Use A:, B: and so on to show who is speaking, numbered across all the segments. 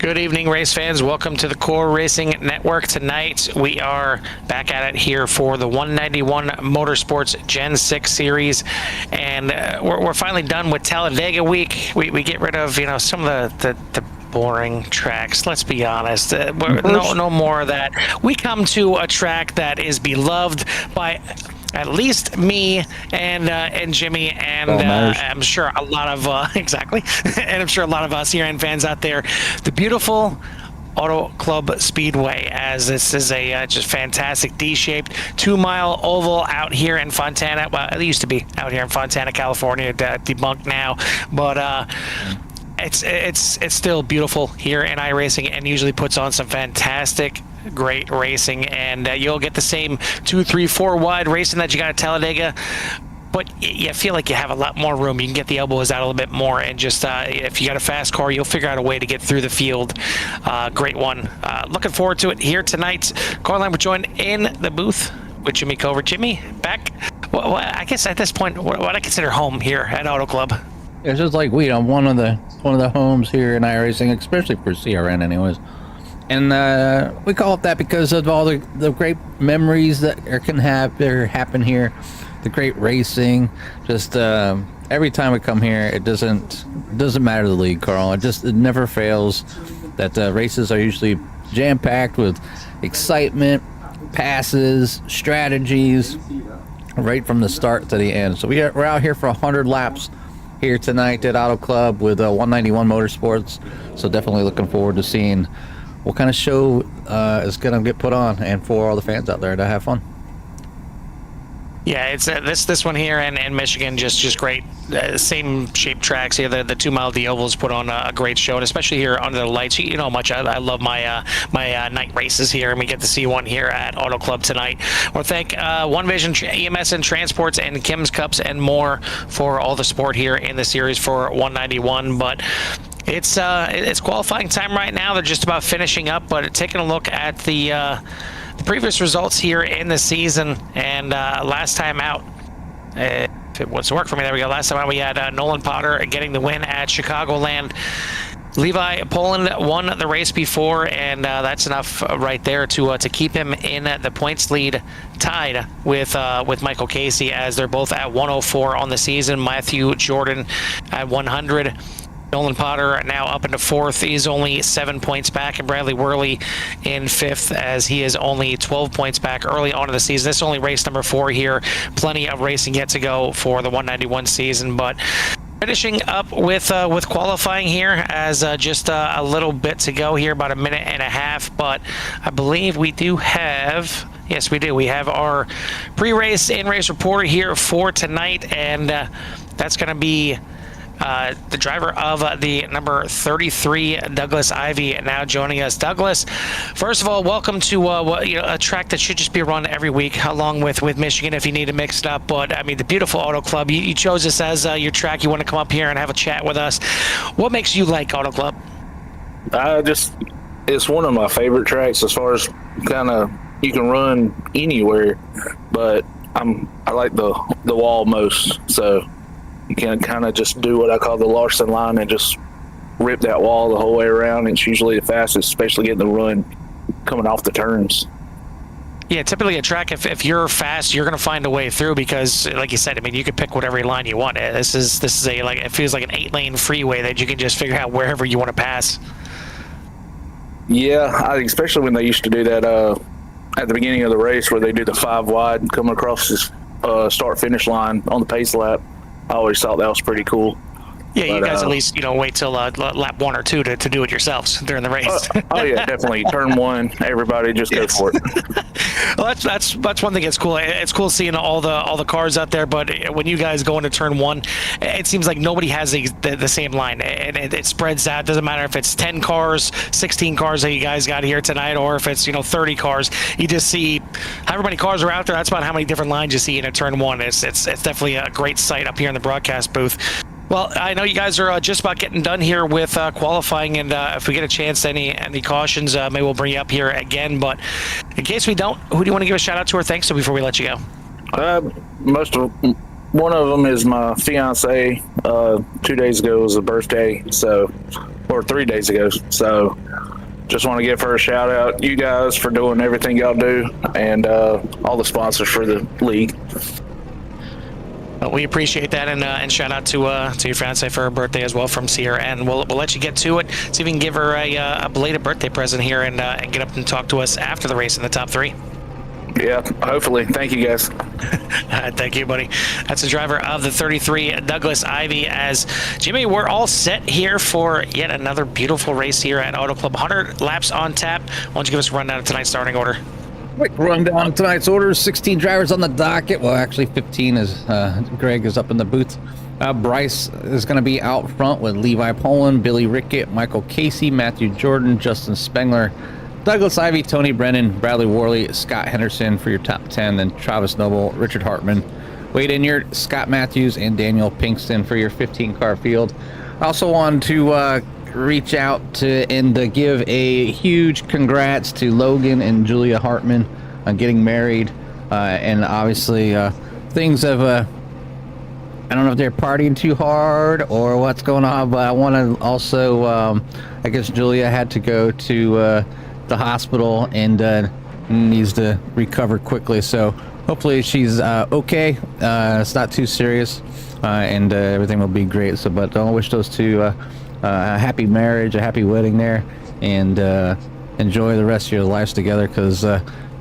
A: Good evening, race fans. Welcome to the Core Racing Network. Tonight, we are back at it here for the 191 Motorsports Gen 6 Series. And we're finally done with Talladega week. We get rid of, some of the boring tracks. Let's be honest. No more of that. We come to a track that is beloved by at least me and Jimmy, and I'm sure a lot of exactly, and I'm sure a lot of us CRN fans out there. The beautiful Auto Club Speedway, as this is a just fantastic D-shaped 2-mile oval out here in Fontana. Well, it used to be out here in Fontana, California, debunked now, but it's still beautiful here in iRacing, and usually puts on some fantastic, great racing, and you'll get the same 2, 3, 4 wide racing that you got at Talladega, but you feel like you have a lot more room. You can get the elbows out a little bit more, and just if you got a fast car, you'll figure out a way to get through the field. Great one. Looking forward to it here tonight. Carline, we're joined in the booth with Jimmy Covert. Jimmy, back. Well, I guess at this point, what I consider home here at Auto Club.
B: It's just like one of the homes here in iRacing, especially for CRN, anyways. And we call it that because of all the great memories that can happen here, the great racing. Just every time we come here, it doesn't matter the league, Carl. It never fails. That races are usually jam packed with excitement, passes, strategies, right from the start to the end. So we're out here for 100 laps here tonight at Auto Club with 191 Motorsports. So definitely looking forward to seeing what kind of show is going to get put on, and for all the fans out there to have fun.
A: Yeah, it's this one here in Michigan, just great. Same shape tracks here. The 2-mile D ovals put on a great show, and especially here under the lights. You know how much I love my night races here, and we get to see one here at Auto Club tonight. I want to thank One Vision EMS and Transports and Kim's Cups and more for all the support here in the series for 191. But it's qualifying time right now. They're just about finishing up, but taking a look at the previous results here in the season, and last time out, if it wants to work for me, there we go. Last time out, we had Nolan Potter getting the win at Chicagoland. Levi Poland won the race before, and that's enough right there to keep him in the points lead, tied with Michael Casey, as they're both at 104 on the season. Matthew Jordan at 100. Nolan Potter now up into 4th. He's only 7 points back, and Bradley Worley in 5th, as he is only 12 points back early on in the season. This is only race number 4 here. Plenty of racing yet to go for the 191 season, but finishing up with qualifying here, as just a little bit to go here, about a minute and a half. But I believe we do have, yes, we do. We have our pre-race in-race report here for tonight, and that's going to be the driver of the number 33, Douglas Ivey, now joining us. Douglas, first of all, welcome to a track that should just be run every week, along with Michigan if you need to mix it up. But I mean, the beautiful Auto Club. You chose this as your track. You want to come up here and have a chat with us. What makes you like Auto Club?
C: It's one of my favorite tracks as far as kind of you can run anywhere, but I like the wall most. So you can kind of just do what I call the Larson line and just rip that wall the whole way around. It's usually the fastest, especially getting the run coming off the turns.
A: Yeah, typically a track, if you're fast, you're going to find a way through, because, like you said, I mean, you can pick whatever line you want. This is it feels like an 8-lane freeway that you can just figure out wherever you want to pass.
C: Yeah, especially when they used to do that at the beginning of the race, where they do the 5 wide coming across this start-finish line on the pace lap. I always thought that was pretty cool.
A: Yeah, you guys at least wait till lap 1 or 2 to do it yourselves during the race.
C: Oh yeah, definitely. Turn 1, everybody just go for it.
A: Well, that's one thing that's cool. It's cool seeing all the cars out there, but when you guys go into turn 1, it seems like nobody has the same line, and it spreads out. It doesn't matter if it's 10 cars, 16 cars that you guys got here tonight, or if it's 30 cars. You just see however many cars are out there. That's about how many different lines you see in a turn 1. It's definitely a great sight up here in the broadcast booth. Well, I know you guys are just about getting done here with qualifying, and if we get a chance, any cautions, maybe we'll bring you up here again. But in case we don't, who do you want to give a shout out to or thanks to before we let you go?
C: One of them is my fiance. 2 days ago was a birthday, so want or 3 days ago. So just want to give her a shout out. You guys for doing everything y'all do, and all the sponsors for the league.
A: Well, we appreciate that, and shout out to your fiance for her birthday as well from Sierra, and we'll let you get to it. See if we can give her a belated birthday present here and get up and talk to us after the race in the top 3.
C: Yeah, hopefully. Thank you, guys.
A: Thank you, buddy. That's the driver of the 33, Douglas Ivy. As Jimmy, we're all set here for yet another beautiful race here at Auto Club. 100 laps on tap. Why don't you give us a rundown of tonight's starting order?
B: Quick rundown of tonight's orders. 16 drivers on the docket. Well, actually 15 as Greg is up in the booth. Bryce is going to be out front with Levi Poland, Billy Rickett, Michael Casey, Matthew Jordan, Justin Spengler, Douglas Ivy, Tony Brennan, Bradley Worley, Scott Henderson for your top 10, then Travis Noble, Richard Hartman, Wade Inyard, Scott Matthews, and Daniel Pinkston for your 15-car field. I also wanted to reach out to and give a huge congrats to Logan and Julia Hartman on getting married. And obviously, things have, I don't know if they're partying too hard or what's going on, but I want to also, I guess Julia had to go to the hospital and needs to recover quickly, so hopefully she's okay. It's not too serious, and everything will be great. So, but I wish those two a happy marriage, a happy wedding there, and enjoy the rest of your lives together. Because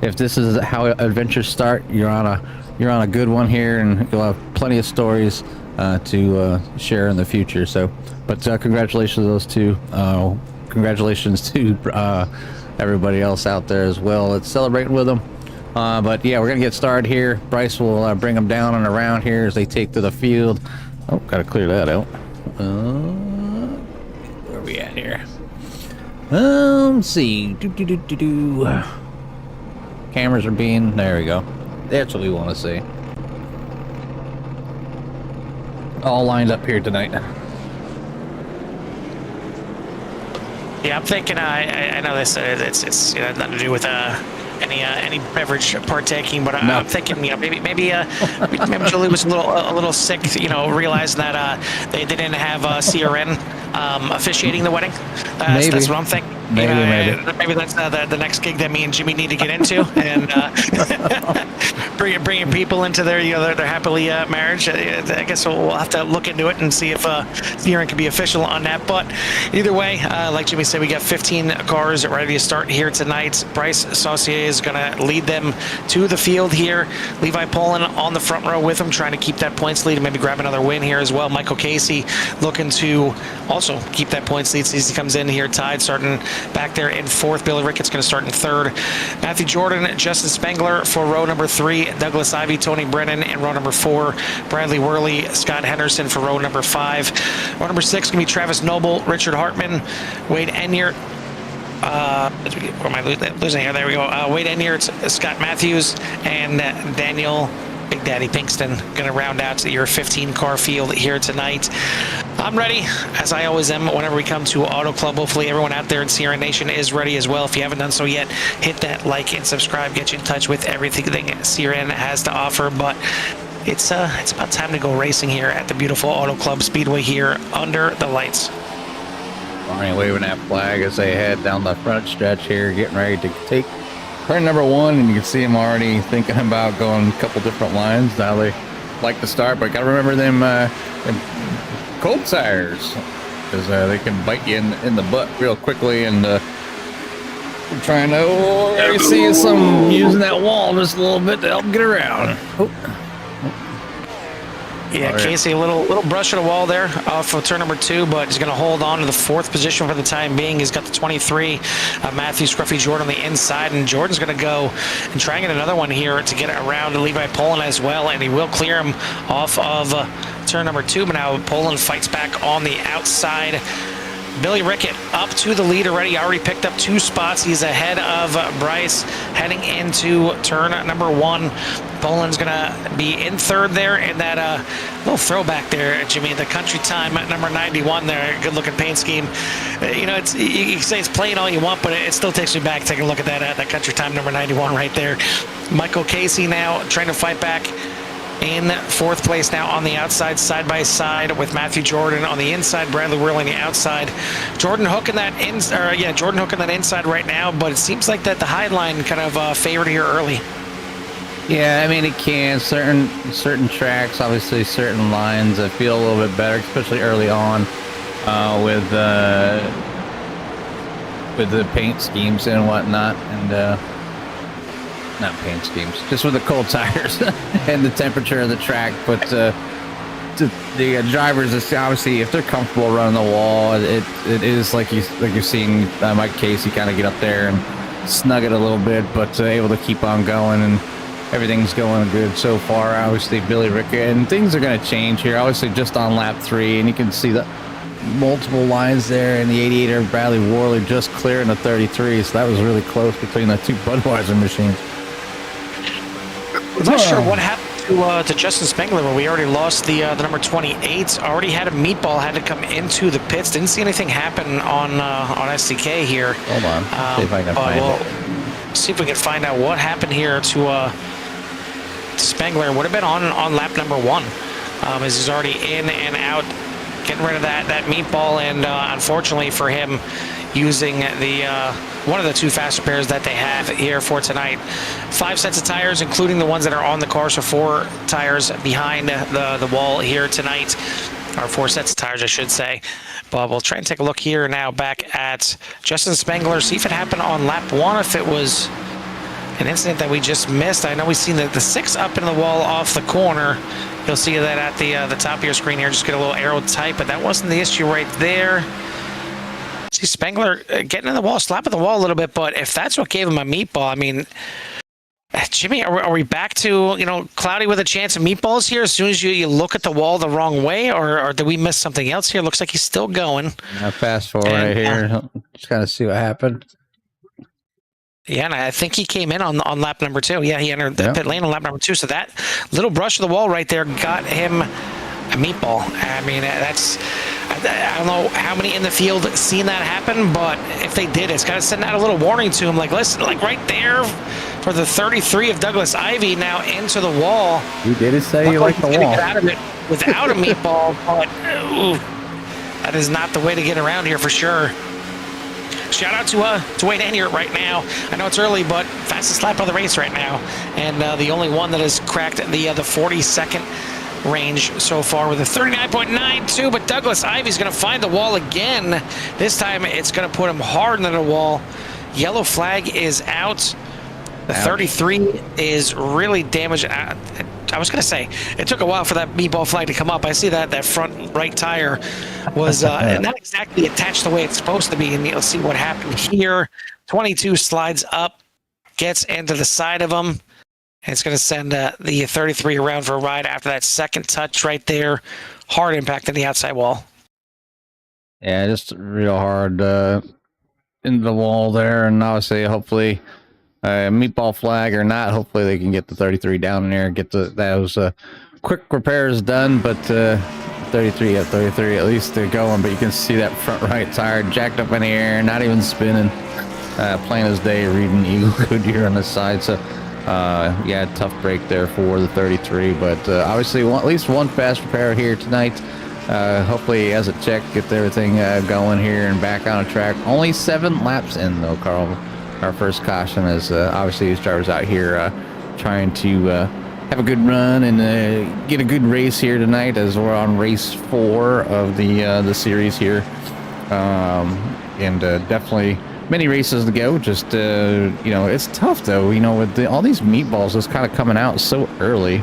B: if this is how adventures start, you're on a good one here, and you'll have plenty of stories to share in the future. So, but congratulations to those two. Congratulations to everybody else out there as well that's celebrating with them. But yeah, we're gonna get started here. Bryce will bring them down and around here as they take to the field. Oh, gotta clear that out. Where are we at here? Let's see. Cameras are being, there we go. That's what we want to see. All lined up here tonight.
A: Yeah, I'm thinking. I know this. It's nothing to do with any beverage partaking, but
B: No.
A: I'm thinking, maybe Julie was a little sick. Realizing that they didn't have CRN officiating the wedding.
B: Maybe.
A: That's what I'm thinking. Maybe that's the next gig that me and Jimmy need to get into, and bringing people into their happily marriage. I guess we'll have to look into it and see if CRN can be official on that. But either way, like Jimmy said, we got 15 cars ready to start here tonight. Bryce Saucier is going to lead them to the field here. Levi Poland on the front row with him, trying to keep that points lead and maybe grab another win here as well. Michael Casey looking to also keep that points lead as he comes in here tied, starting back there in fourth. Billy Rickett's going to start in third. Matthew Jordan, Justin Spengler for row number 3. Douglas Ivy, Tony Brennan in row number 4. Bradley Worley, Scott Henderson for row number 5. Row number 6 going to be Travis Noble, Richard Hartman, Wade Enyart. Where am I losing here? There we go. Wade Enyart, Scott Matthews, and Daniel Big Daddy Pinkston going to round out your 15-car field here tonight. I'm ready, as I always am whenever we come to Auto Club. Hopefully everyone out there in Sierra Nation is ready as well. If you haven't done so yet, hit that like and subscribe. Get you in touch with everything Sierra has to offer. But it's about time to go racing here at the beautiful Auto Club Speedway here under the lights.
B: Already waving that flag as they head down the front stretch here, getting ready to take turn number 1, and you can see them already thinking about going a couple different lines. Now they like to start, but gotta remember them cold tires, because they can bite you in the butt real quickly. And we're trying to already see some using that wall just a little bit to help get around.
A: Yeah, right. Casey, a little brush of the wall there for turn number 2, but he's going to hold on to the 4th position for the time being. He's got the 23, Matthew Scruffy Jordan on the inside, and Jordan's going to go and try and get another one here to get around to Levi Poland as well, and he will clear him off of turn number 2, but now Poland fights back on the outside. Billy Rickett up to the lead already picked up 2 spots. He's ahead of Bryce heading into turn number 1. Poland's going to be in third there in that little throwback there, Jimmy, the country time at number 91 there. Good looking paint scheme. You can say it's plain all you want, but it still takes me back taking a look at that country time number 91 right there. Michael Casey now trying to fight back in fourth place now on the outside, side by side with Matthew Jordan on the inside, Bradley Whirl on the outside. Jordan hooking that inside right now, but it seems like that the high line kind of favored here early.
B: Yeah, I mean it can. Certain tracks, obviously certain lines, I feel a little bit better, especially early on with the paint schemes and whatnot, and not paint schemes, just with the cold tires and the temperature of the track. But the drivers, obviously, if they're comfortable running the wall, it is like you're seeing Mike Casey kind of get up there and snug it a little bit, but able to keep on going, and everything's going good so far. Obviously, Billy Rickett, and things are going to change here. Obviously, just on lap 3, and you can see the multiple lines there, and the 88er Bradley Worley just clearing the 33, so that was really close between the two Budweiser machines.
A: I'm not sure what happened to Justin Spengler, but we already lost the number 28. Already had a meatball, had to come into the pits. Didn't see anything happen on SDK here.
B: Hold on, see if I can find it.
A: See if we can find out what happened here to Spengler. Would have been on lap number 1, as he's already in and out, getting rid of that meatball, and unfortunately for him, using the one of the 2 faster pairs that they have here for tonight. 5 sets of tires, including the ones that are on the car, so 4 tires behind the wall here tonight, or 4 sets of tires, I should say. But we'll try and take a look here now back at Justin Spengler, see if it happened on lap 1, if it was an incident that we just missed. I know we've seen the 6 up in the wall off the corner. You'll see that at the top of your screen here. Just get a little arrow type, but that wasn't the issue right there. See Spengler getting in the wall, slapping the wall a little bit, but if that's what gave him a meatball, I mean, Jimmy, are we back to, cloudy with a chance of meatballs here as soon as you look at the wall the wrong way, or did we miss something else here? Looks like he's still going.
B: Now fast forward right here, just kind of see what happened.
A: Yeah, and I think he came in on lap number 2. Yeah, he entered the pit lane on lap number 2, so that little brush of the wall right there got him a meatball. I mean, I don't know how many in the field seen that happen, but if they did, it's got to send out a little warning to him, like, listen, like right there for the 33 of Douglas Ivey now into the wall.
B: You did it say you like the wall.
A: Get out of it without a meatball, but that is not the way to get around here for sure. Shout out to Wayne Eniert right now. I know it's early, but fastest lap of the race right now, and the only one that has cracked the 40-second range so far with a 39.92. But Douglas Ivey's going to find the wall again. This time it's going to put him hard into the wall. Yellow flag is out. The 33 is really damaged. I was going to say, it took a while for that meatball flag to come up. I see that front right tire was not exactly attached the way it's supposed to be, and you'll see what happened here. 22 slides up, gets into the side of him, and it's going to send the 33 around for a ride after that second touch right there. Hard impact on the outside wall.
B: Yeah, just real hard into the wall there, and obviously, hopefully, meatball flag or not, hopefully they can get the 33 down in there and get those quick repairs done. But 33 at least they're going. But you can see that front right tire jacked up in the air, not even spinning, plain as day, reading Eagle Goodyear on the side. So yeah, tough break there for the 33, but obviously at least one fast repair here tonight. Hopefully as a check, get everything going here and back on a track. Only 7 laps in though, Carl. Our first caution is obviously these drivers out here trying to have a good run and get a good race here tonight, as we're on race 4 of the series here, and definitely many races to go. Just it's tough though, with all these meatballs just kind of coming out so early.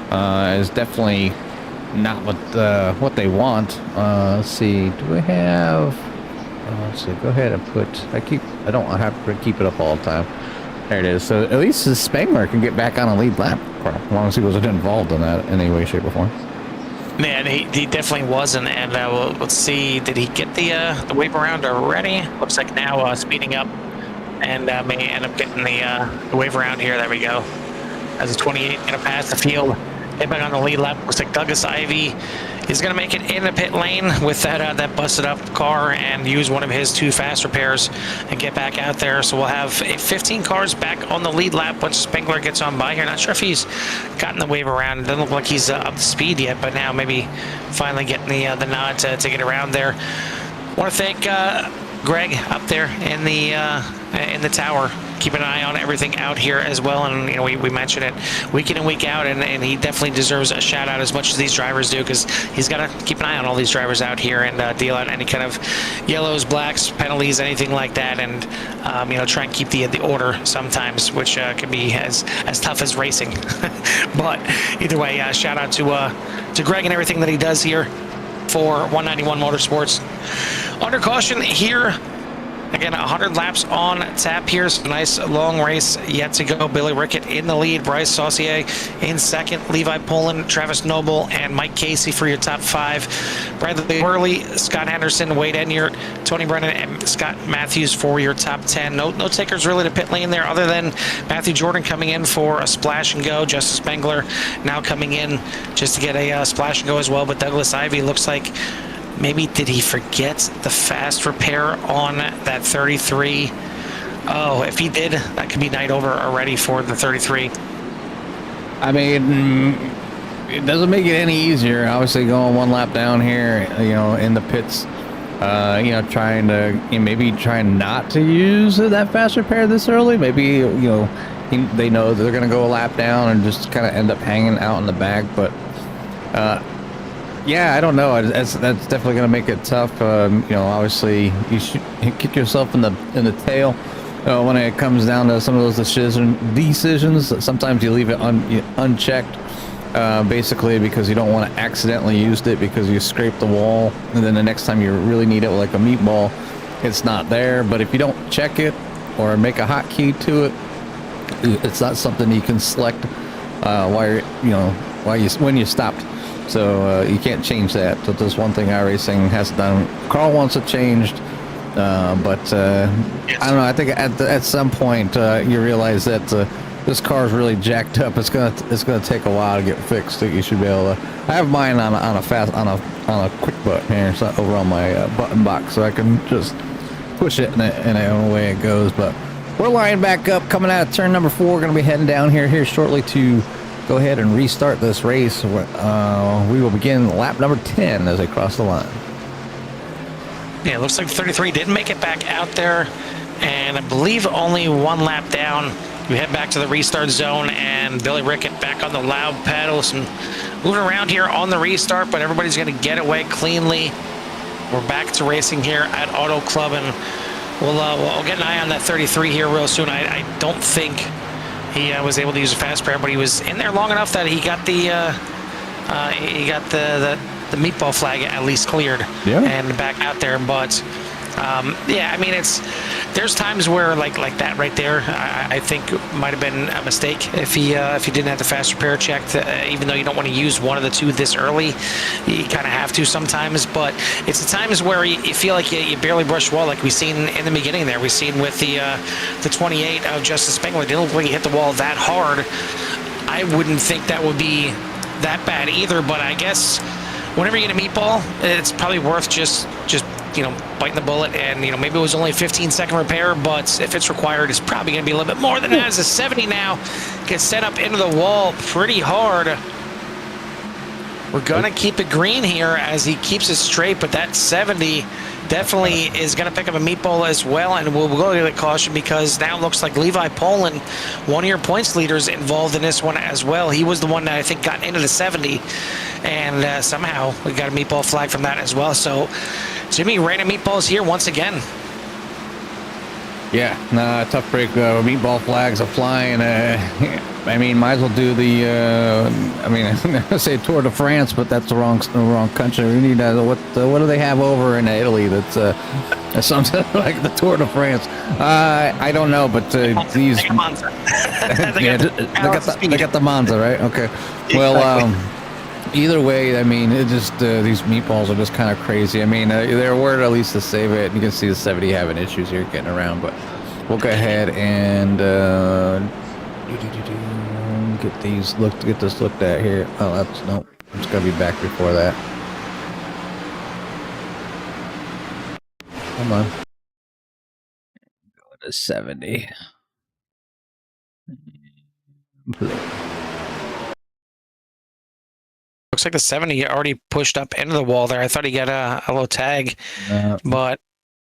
B: Is definitely not what they want. Let's see, do we have? Let's see, go ahead and put, I don't have to keep it up all the time. There it is. So at least the Spengler can get back on a lead lap, as long as he wasn't involved in that in any way, shape, or form.
A: Man, he definitely wasn't, and let's see, did he get the wave around already? Looks like now speeding up, and may end up getting the wave around here. There we go. As a 28 going to pass the field Get back on the lead lap. Looks like Douglas Ivy is going to make it in the pit lane with that busted up car and use one of his 2 fast repairs and get back out there. So we'll have 15 cars back on the lead lap once Spengler gets on by here. Not sure if he's gotten the wave around. It doesn't look like he's up to speed yet, but now maybe finally getting the nod to get around there. Want to thank Greg up there in the tower. Keep an eye on everything out here as well, and you know we mention it week in and week out, and he definitely deserves a shout out as much as these drivers do, because he's got to keep an eye on all these drivers out here and deal out any kind of yellows, blacks, penalties, anything like that, and you know, try and keep the order sometimes, which can be as tough as racing. But either way, shout out to Greg and everything that he does here for 191 Motorsports. Under caution here. Again, 100 laps on tap here. So nice long race yet to go. Billy Rickett in the lead. Bryce Saucier in second. Levi Poland, Travis Noble, and Mike Casey for your top 5. Bradley Worley, Scott Henderson, Wade Enyart, Tony Brennan, and Scott Matthews for your top 10. No takers really to pit lane there, other than Matthew Jordan coming in for a splash and go. Justice Spengler now coming in just to get a splash and go as well. But Douglas Ivy looks like maybe did he forget the fast repair on that 33? Oh, if he did, that could be night over already for the 33.
B: I mean, it doesn't make it any easier. Obviously, going 1 lap down here, you know, in the pits, you know, trying not to use that fast repair this early. Maybe, you know, they know that they're going to go a lap down and just kind of end up hanging out in the back. But yeah, I don't know. That's definitely going to make it tough. You know, obviously, you should kick yourself in the tail when it comes down to some of those decisions. Sometimes you leave it unchecked, basically because you don't want to accidentally use it because you scrape the wall, and then the next time you really need it, like a meatball, it's not there. But if you don't check it or make a hotkey to it, it's not something you can select when you stopped. So you can't change that. So that's one thing iRacing has done. Carl wants it changed, but yes. I don't know. I think at some point you realize that this car is really jacked up. It's gonna take a while to get fixed. You should be able to. I have mine on a quick button here, so over on my button box, so I can just push it and away it goes. But we're lining back up, coming out of turn number 4. We're gonna be heading down here shortly to go ahead and restart this race. We will begin lap number 10 as they cross the line.
A: Yeah, it looks like 33 didn't make it back out there, and I believe only 1 lap down. We head back to the restart zone, and Billy Rickett back on the loud pedals and moving around here on the restart, but everybody's going to get away cleanly. We're back to racing here at Auto Club, and we'll get an eye on that 33 here real soon. I don't think he was able to use a fast repair, but he was in there long enough that he got the meatball flag at least cleared, yeah, and back out there. But yeah, I mean, there's times where like that right there, I think might have been a mistake if he didn't have the fast repair checked. Even though you don't want to use one of the 2 this early, you kind of have to sometimes. But it's the times where you feel like you barely brush the wall, like we seen in the beginning there. We seen with the 28 of Justice Spengler. It didn't look like he hit the wall that hard. I wouldn't think that would be that bad either. But I guess whenever you get a meatball, it's probably worth just you know, biting the bullet, and you know, maybe it was only a 15-second repair, but if it's required, it's probably going to be a little bit more than that. As the 70 now gets set up into the wall pretty hard. We're going to keep it green here as he keeps it straight, but that 70 definitely is going to pick up a meatball as well, and we'll go to the caution because now it looks like Levi Poland, one of your points leaders, involved in this one as well. He was the one that I think got into the 70, and somehow we got a meatball flag from that as well. So Jimmy random meatballs here once again.
B: Yeah, tough break. Meatball flags are flying. I mean, might as well do the. I mean, I'm gonna say Tour de France, but that's the wrong country. We need what do they have over in Italy? That's something like the Tour de France. I don't know, but these. They got the Monza, right? Okay. Well, either way, I mean, it just these meatballs are just kind of crazy. I mean, they're awarded at least to save it. You can see the 70 having issues here getting around, but we'll go ahead and Get these get this looked at here. Oh, that's nope. It's gotta be back before that. Come on. Go to 70.
A: Looks like the 70 already pushed up into the wall there. I thought he got a little tag, but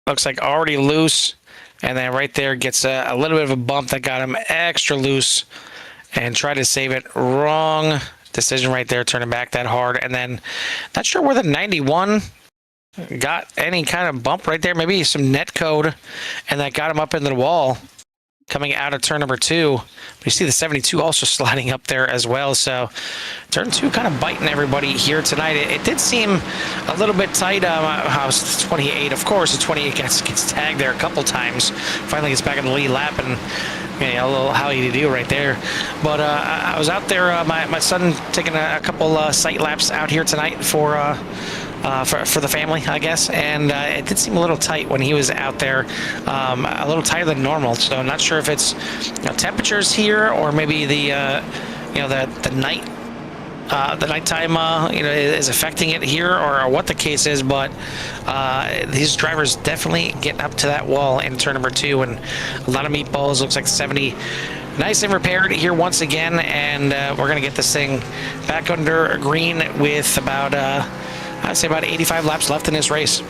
A: looks like already loose. And then right there gets a little bit of a bump that got him extra loose and tried to save it. Wrong decision right there, turning back that hard. And then not sure where the 91 got any kind of bump right there. Maybe some net code, and that got him up into the wall coming out of turn number 2. But you see the 72 also sliding up there as well. So turn 2 kind of biting everybody here tonight. It did seem a little bit tight. I was 28, of course. The 28 gets tagged there a couple times. Finally gets back in the lead lap, and a little how you do right there. But I was out there, my son taking a couple sight laps out here tonight for the family, I guess, and it did seem a little tight when he was out there, a little tighter than normal. So I'm not sure if it's temperatures here or maybe the nighttime is affecting it here, or what the case is. But these drivers definitely getting up to that wall in turn number 2, and a lot of meatballs. Looks like 70 nice and repaired here once again, and we're gonna get this thing back under green with about I'd say about 85 laps left in this race.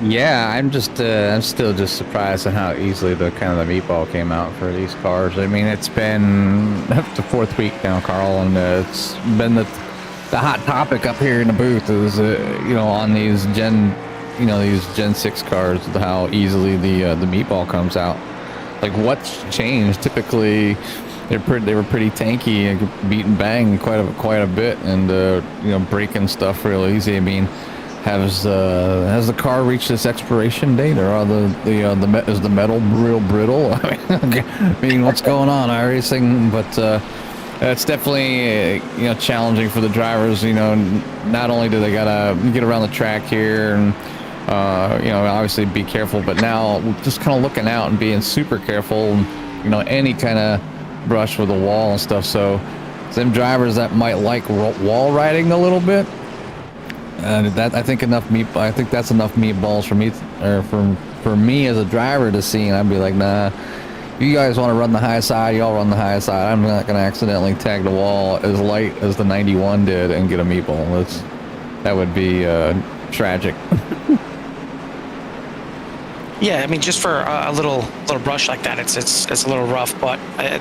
B: Yeah, I'm still just surprised at how easily the meatball came out for these cars. I mean, it's been up to 4th week now, Carl, and it's been the hot topic up here in the booth is on these Gen 6 cars, how easily the meatball comes out. Like, what's changed? Typically, they were pretty tanky and beat and bang quite a bit, and breaking stuff real easy. I mean, has the car reached its expiration date, or are is the metal real brittle? I mean, what's going on, iRacing? But it's definitely challenging for the drivers. Not only do they gotta get around the track here and obviously be careful, but now just kind of looking out and being super careful. Any kind of brush with the wall and stuff. So them drivers that might like wall riding a little bit, I think that's enough meatballs for me, or for me as a driver to see, and I'd be like, nah, you guys want to run the high side, y'all run the high side. I'm not going to accidentally tag the wall as light as the 91 did and get a meatball. That would be tragic.
A: Yeah, I mean, just for a little brush like that, it's a little rough, but it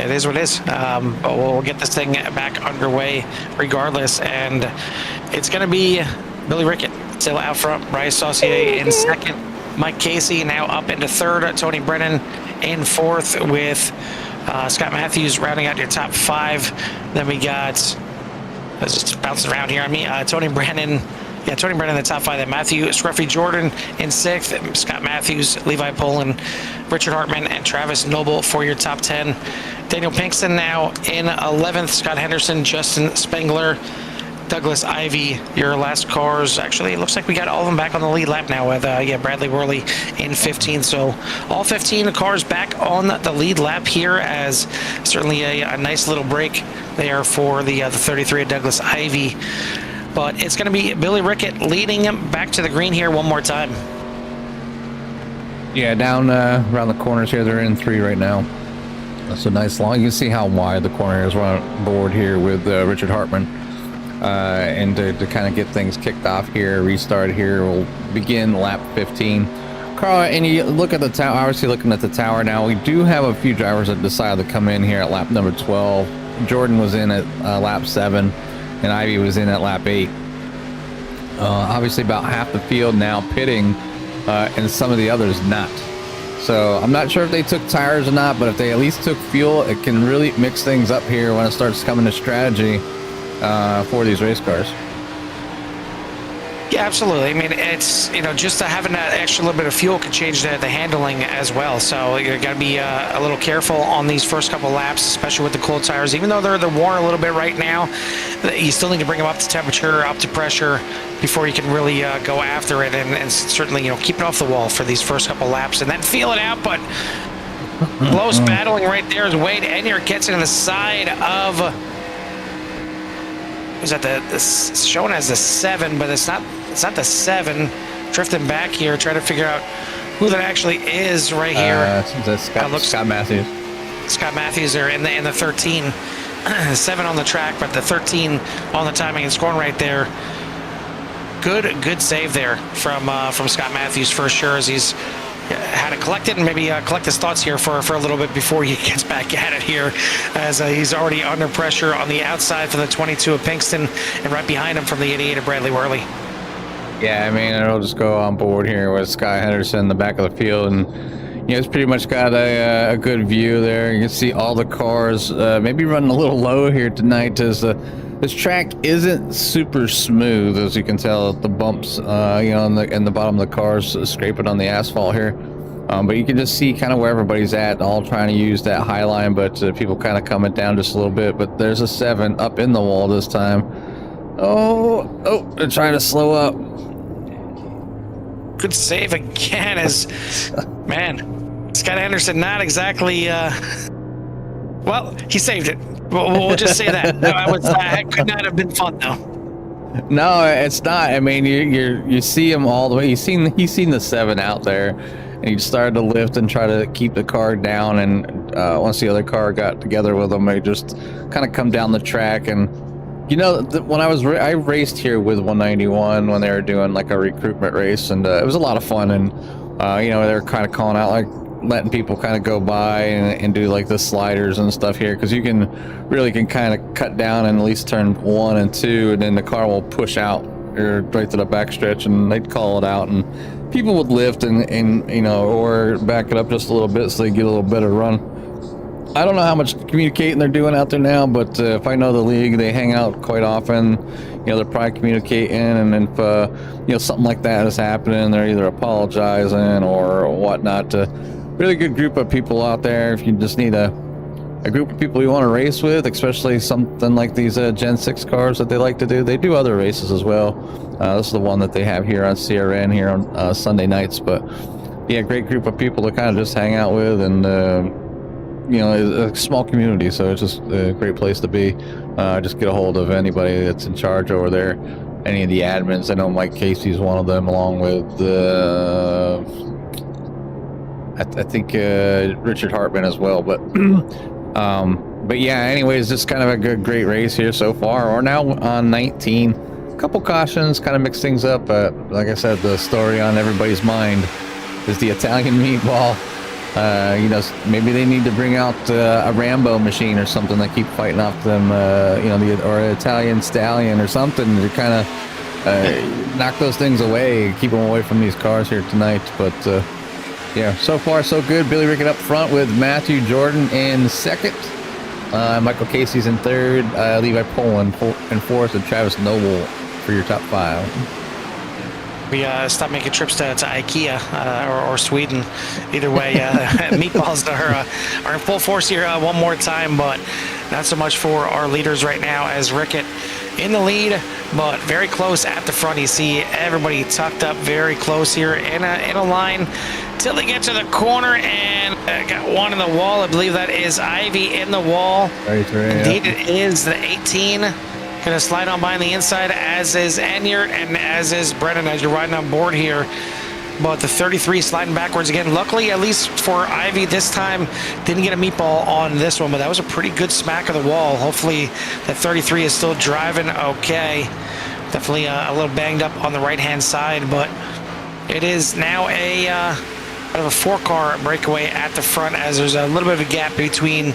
A: is what it is. But we'll get this thing back underway regardless, and it's going to be Billy Rickett still out front, Bryce Saucier in 2nd, Mike Casey now up into 3rd, Tony Brennan in 4th, with Scott Matthews rounding out your top 5. Then we got, just bouncing around here on me, Tony Brennan in the top 5. Then Matthew Scruffy Jordan in 6th, Scott Matthews, Levi Poland, Richard Hartman, and Travis Noble for your top 10. Daniel Pinkston now in 11th, Scott Henderson, Justin Spengler, Douglas Ivey, your last cars. Actually, it looks like we got all of them back on the lead lap now with Bradley Worley in 15th. So all 15 cars back on the lead lap here, as certainly a nice little break there for the 33 of Douglas Ivey. But it's going to be Billy Rickett leading him back to the green here one more time.
B: Yeah, down around the corners here, they're in 3 right now. That's a nice long. You can see how wide the corner is. We're on board here with Richard Hartman. And to kind of get things kicked off here, restart here, we'll begin lap 15. Carl, and you look at the tower, obviously looking at the tower now, we do have a few drivers that decided to come in here at lap number 12. Jordan was in at lap 7. And Ivy was in at lap 8. Obviously about half the field now pitting, and some of the others not. So I'm not sure if they took tires or not, but if they at least took fuel, it can really mix things up here when it starts coming to strategy for these race cars.
A: Yeah, absolutely. I mean, it's, just having that extra little bit of fuel could change the handling as well. So you got to be a little careful on these first couple laps, especially with the cold tires. Even though they're worn a little bit right now, you still need to bring them up to temperature, up to pressure before you can really go after it, and certainly, keep it off the wall for these first couple laps and then feel it out. But Close battling right there as Wade Enyart gets into the side of. Is that the shown as the 7, but it's not. It's not the 7. Drifting back here, trying to figure out who that actually is right here.
B: Scott Matthews.
A: Scott Matthews there in the 13. 7 on the track, but the 13 on the timing and scoring right there. Good save there from Scott Matthews for sure, as he's had to collect it and maybe collect his thoughts here for a little bit before he gets back at it here, as he's already under pressure on the outside for the 22 of Pinkston and right behind him from the 88 of Bradley Worley.
B: Yeah, I mean, it'll just go on board here with Sky Henderson in the back of the field, and it's pretty much got a good view there. You can see all the cars maybe running a little low here tonight, as this track isn't super smooth, as you can tell. The bumps, in the bottom of the cars scraping on the asphalt here. But you can just see kind of where everybody's at, all trying to use that high line, but people kind of coming down just a little bit. But there's a 7 up in the wall this time. Oh, they're trying to slow up.
A: Good save again, as man, Scott Anderson not exactly. Well, he saved it. We'll just say that. That could not have been fun though.
B: No, it's not. I mean, you see him all the way. He's seen the 7 out there, and he started to lift and try to keep the car down. And once the other car got together with him, they just kind of come down the track. And when I raced here with 191 when they were doing like a recruitment race, and it was a lot of fun. And they were kind of calling out, like letting people kind of go by and do like the sliders and stuff here, because you can kind of cut down and at least turn 1 and 2, and then the car will push out right to the backstretch, and they'd call it out, and people would lift and or back it up just a little bit so they get a little better run. I don't know how much communicating they're doing out there now, but if I know the league, they hang out quite often. They're probably communicating, and if something like that is happening, they're either apologizing or whatnot. Really good group of people out there. If you just need a group of people you want to race with, especially something like these Gen 6 cars that they like to do. They do other races as well. This is the one that they have here on CRN here on Sunday nights. But yeah, great group of people to kind of just hang out with, and it's a small community, so it's just a great place to be. Just get a hold of anybody that's in charge over there, any of the admins. I know Mike Casey's one of them, along with I think Richard Hartman as well. But yeah, anyways, just kind of a great race here so far. We're now on 19. A couple cautions, kind of mix things up, but like I said, the story on everybody's mind is the Italian meatball. Maybe they need to bring out a Rambo machine or something that keep fighting off them, or an Italian stallion or something to kind of knock those things away, keep them away from these cars here tonight. But yeah, so far so good. Billy Rickett up front with Matthew Jordan in second. Michael Casey's in third. Levi Poland in fourth, and Travis Noble for your top 5.
A: We stopped making trips to IKEA or Sweden. Either way, meatballs are in full force here one more time, but not so much for our leaders right now, as Rickett in the lead, but very close at the front. You see everybody tucked up very close here in a line till they get to the corner, and got one in the wall. I believe that is Ivy in the wall. Indeed, it is the 18. Gonna slide on by on the inside, as is Enyart and as is Brennan, as you're riding on board here. But the 33 sliding backwards again. Luckily, at least for Ivy this time, didn't get a meatball on this one, but that was a pretty good smack of the wall. Hopefully that 33 is still driving okay. Definitely a little banged up on the right-hand side, but it is now a 4-car breakaway at the front, as there's a little bit of a gap between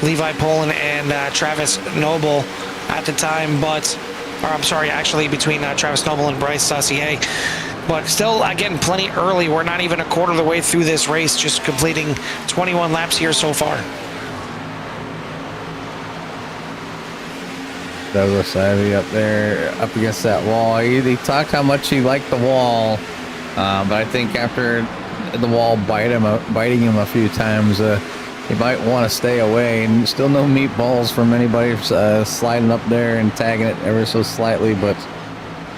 A: Levi Poland and Travis Noble at the time, actually between Travis Noble and Bryce Saucier. But still, again, plenty early. We're not even a quarter of the way through this race, just completing 21 laps here so far.
B: Douglas Ivy up there, up against that wall. He talked how much he liked the wall, but I think after the wall biting him a few times, he might want to stay away. And still no meatballs from anybody sliding up there and tagging it ever so slightly. But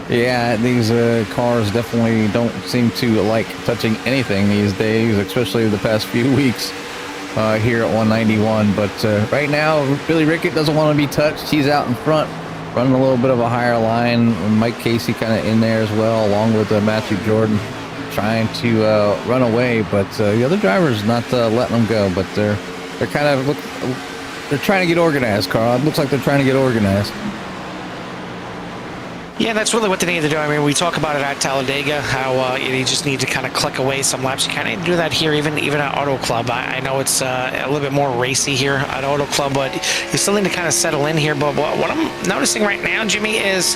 B: yeah, these cars definitely don't seem to like touching anything these days, especially the past few weeks. here at 191. But right now, Billy Rickett doesn't want to be touched. He's out in front, running a little bit of a higher line. Mike Casey kind of in there as well, along with Matthew Jordan, trying to run away. But the other drivers not letting them go. But they're kind of they're trying to get organized, Carl. It looks like they're trying to get organized.
A: Yeah, that's really what they need to do. I mean, we talk about it at Talladega, how you just need to kind of click away some laps. You kind of do that here, even at Auto Club. I know it's a little bit more racy here at Auto Club, but you still need to kind of settle in here. But what I'm noticing right now, Jimmy, is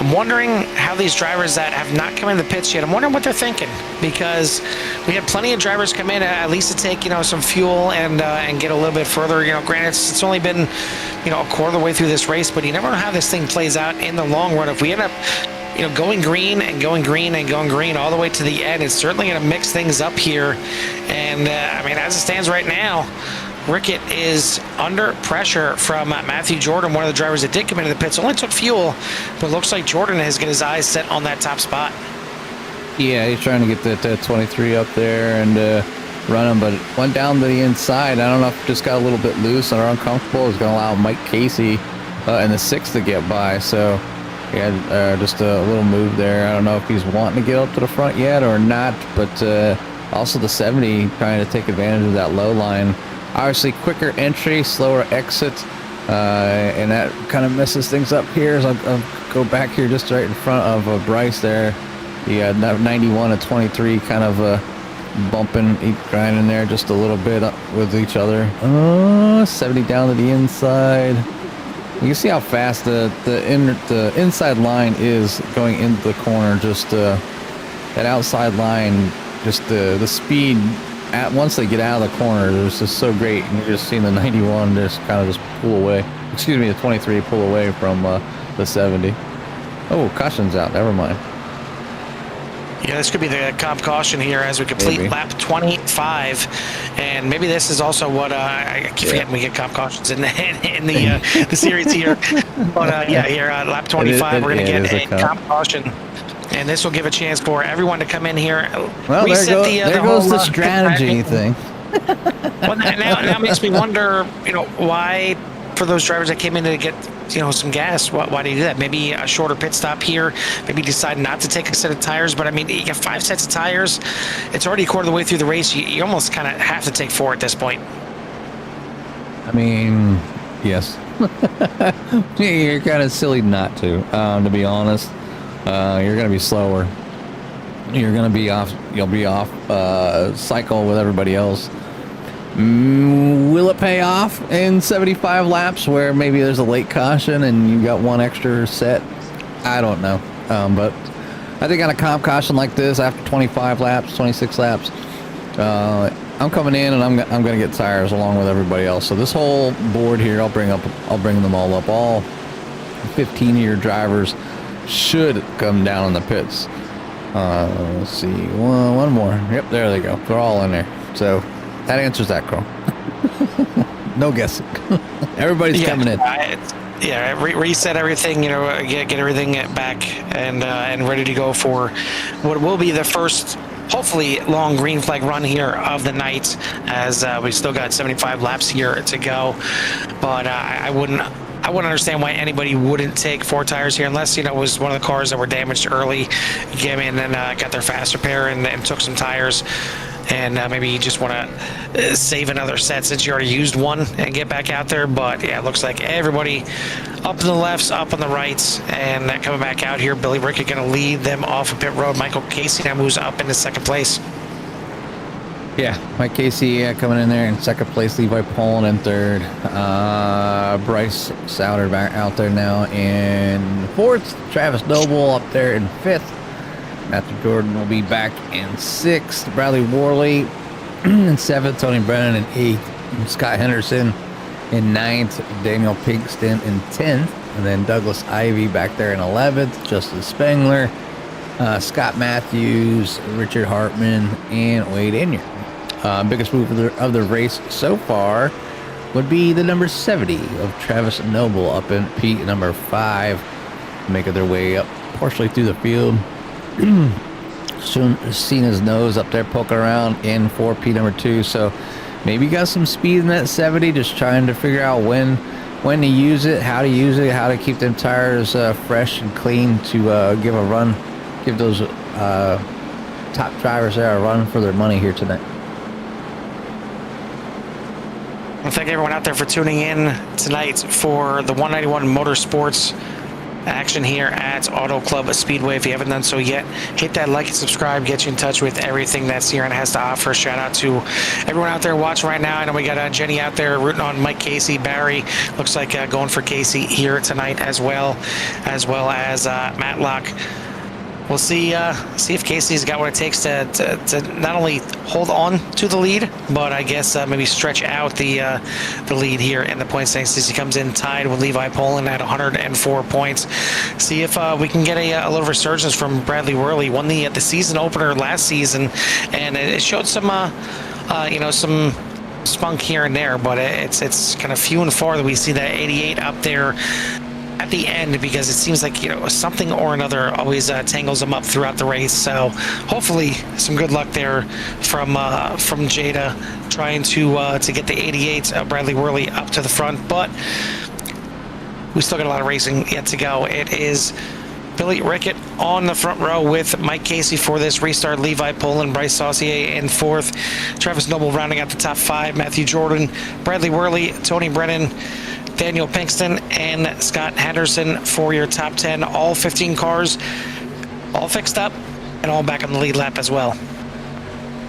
A: I'm wondering how these drivers that have not come in the pits yet, I'm wondering what they're thinking, because we had plenty of drivers come in at least to take, some fuel and get a little bit further. Granted, it's only been, a quarter of the way through this race, but you never know how this thing plays out in the long run. If we end up, going green and going green and going green all the way to the end, it's certainly going to mix things up here. And I mean, as it stands right now, Rickett is under pressure from Matthew Jordan, one of the drivers that did come into the pits. Only took fuel, but looks like Jordan has got his eyes set on that top spot.
B: Yeah, he's trying to get that 23 up there and run him, but it went down to the inside. I don't know if it just got a little bit loose and uncomfortable. It's going to allow Mike Casey in the 6th to get by. So he had just a little move there. I don't know if he's wanting to get up to the front yet or not, but also the 70 trying to take advantage of that low line. Obviously, quicker entry, slower exit, and that kind of messes things up here. As I'll go back here just right in front of Bryce there. Yeah, 91 and 23 kind of bumping, grinding there just a little bit with each other. 70 down to the inside. You can see how fast the inside line is going into the corner. Just that outside line, just the speed once they get out of the corner, it's just so great. And you're just seeing the 91 just kind of just pull away. Excuse me, the 23 pull away from the 70. Oh, caution's out. Never mind.
A: Yeah, this could be the comp caution here as we complete lap 25, and maybe this is also what I keep forgetting we get comp cautions in the series here. But here lap 25, we're going to get a comp caution, and this will give a chance for everyone to come in here.
B: Well, there goes the strategy thing.
A: Well, now makes me wonder, why for those drivers that came in to get some gas, why do you do that? Maybe a shorter pit stop here, maybe decide not to take a set of tires. But I mean, you got 5 sets of tires, it's already a quarter of the way through the race. You almost kind of have to take 4 at this point.
B: I mean, yes. You're kind of silly not to be honest. You're going to be slower, you're going to be off, you'll be off cycle with everybody else. Will it pay off in 75 laps where maybe there's a late caution and you got 1 extra set? I don't know. But I think on a comp caution like this, after 25 laps, 26 laps, I'm coming in and I'm going to get tires along with everybody else. So this whole board here, I'll bring them all up. All 15-year drivers should come down in the pits. Let's see, one more. Yep, there they go. They're all in there. So that answers that, Carl. No guessing. Everybody's coming in.
A: Reset everything, get everything back and ready to go for what will be the first, hopefully, long green flag run here of the night, as we still got 75 laps here to go. But I wouldn't understand why anybody wouldn't take 4 tires here, unless it was one of the cars that were damaged early, came in and got their fast repair and took some tires. And maybe you just want to save another set since you already used 1 and get back out there. But yeah, it looks like everybody up on the lefts, up on the rights, and coming back out here. Billy Rickett going to lead them off of pit road. Michael Casey now moves up into 2nd place.
B: Yeah, Mike Casey coming in there in 2nd place. Levi Poland in 3rd. Bryce Souter back out there now in 4th. Travis Noble up there in 5th. Matthew Jordan will be back in 6th. Bradley Worley in 7th. Tony Brennan in 8th. Scott Henderson in 9th. Daniel Pinkston in 10th. And then Douglas Ivey back there in 11th. Justin Spengler, Scott Matthews, Richard Hartman, and Wade Inyard. Biggest move of the race so far would be the number 70 of Travis Noble up in P number 5. Making their way up partially through the field. Soon seen his nose up there poking around in 4P number 2. So maybe got some speed in that 70, just trying to figure out when to use it, how to keep them tires fresh and clean to give those top drivers there a run for their money here tonight.
A: Well, thank everyone out there for tuning in tonight for the 191 Motorsports action here at Auto Club Speedway. If you haven't done so yet, hit that like and subscribe, get you in touch with everything that CRN has to offer. Shout out to everyone out there watching right now. I know we got Jenny out there rooting on Mike Casey. Barry looks like going for Casey here tonight as well as Matlock. We'll see if Casey's got what it takes to not only hold on to the lead, but I guess maybe stretch out the lead here in the point standings as he comes in tied with Levi Poland at 104 points. See if we can get a little resurgence from Bradley Worley. Won the season opener last season, and it showed some some spunk here and there, but it's kind of few and far that we see that 88 up there at the end, because it seems like something or another always tangles them up throughout the race. So hopefully some good luck there from Jada trying to get the 88 Bradley Worley up to the front, but we still got a lot of racing yet to go. It is Billy Rickett on the front row with Mike Casey for this restart. Levi Poland, Bryce Saucier in fourth, Travis Noble rounding out the top five, Matthew Jordan, Bradley Worley, Tony Brennan, Daniel Pinkston, and Scott Henderson for your top 10. All 15 cars all fixed up and all back on the lead lap as well.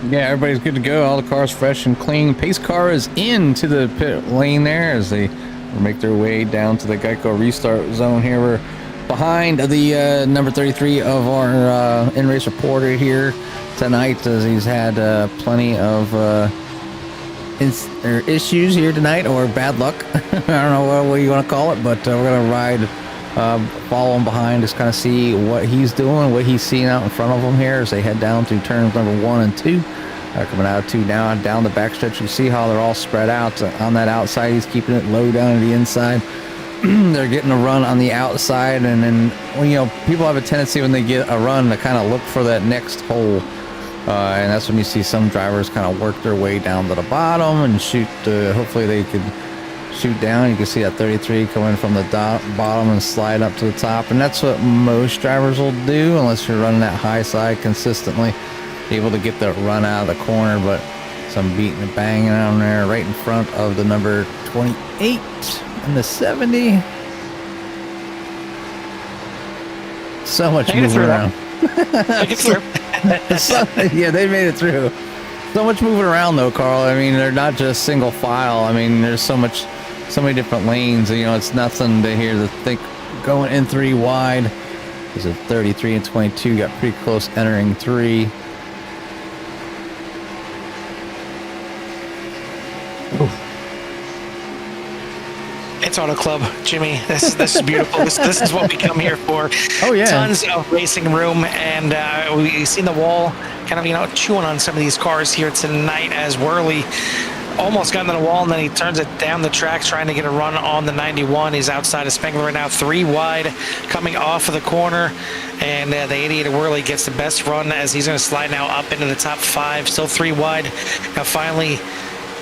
B: Yeah, everybody's good to go. All the cars fresh and clean. Pace car is into the pit lane there as they make their way down to the Geico restart zone here. We're behind the number 33 of our in-race reporter here tonight, as he's had plenty of issues here tonight, or bad luck. I don't know what you want to call it, but we're going to follow him behind, just kind of see what he's doing, what he's seeing out in front of him here as they head down to turns number 1 and 2. Coming out of 2 now, down the backstretch. You see how they're all spread out on that outside. He's keeping it low down to the inside. They're getting a run on the outside, and then people have a tendency when they get a run to kind of look for that next hole. And that's when you see some drivers kind of work their way down to the bottom and shoot. Hopefully they could shoot down. You can see that 33 coming from the bottom and slide up to the top. And that's what most drivers will do unless you're running that high side consistently. Able to get that run out of the corner, but some beating and banging on there right in front of the number 28 and the 70. So much moving around. Yeah, they made it through. So much moving around though, Carl. I mean, they're not just single file. I mean, there's so many different lanes. It's nothing to hear to think going in 3 wide. There's a 33 and 22 got pretty close entering 3. Oof.
A: It's Auto Club, Jimmy. This is beautiful. This is what we come here for.
B: Oh yeah,
A: tons of racing room, and we've seen the wall kind of chewing on some of these cars here tonight as Worley almost got into the wall, and then he turns it down the track trying to get a run on the 91. He's outside of Spengler right now, 3 wide, coming off of the corner, and the 88 of Worley gets the best run as he's going to slide now up into the top 5, still 3 wide. Now finally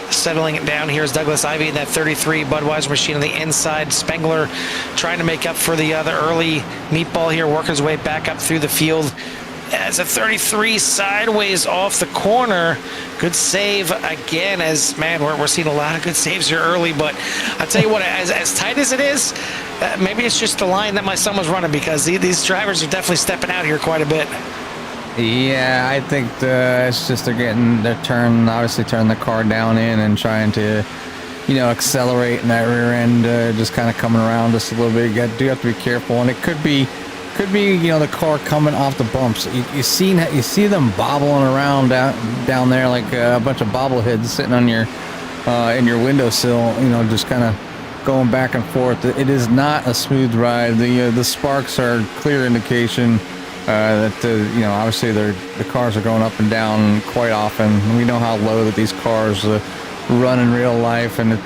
A: settling it down here is Douglas Ivey in that 33 Budweiser machine on the inside. Spengler trying to make up for the early meatball here, working his way back up through the field. As a 33 sideways off the corner. Good save again, as man, we're seeing a lot of good saves here early, but I'll tell you what, as tight as it is, maybe it's just the line that my son was running, because these drivers are definitely stepping out here quite a bit.
B: Yeah, I think it's just they're getting their turn, obviously turning the car down in and trying to, accelerate in that rear end, just kind of coming around just a little bit. You do have to be careful, and it could be the car coming off the bumps. You see them bobbling around down there like a bunch of bobbleheads sitting on your in your windowsill, just kind of going back and forth. It is not a smooth ride. The sparks are clear indication that obviously the cars are going up and down quite often. We know how low that these cars run in real life, and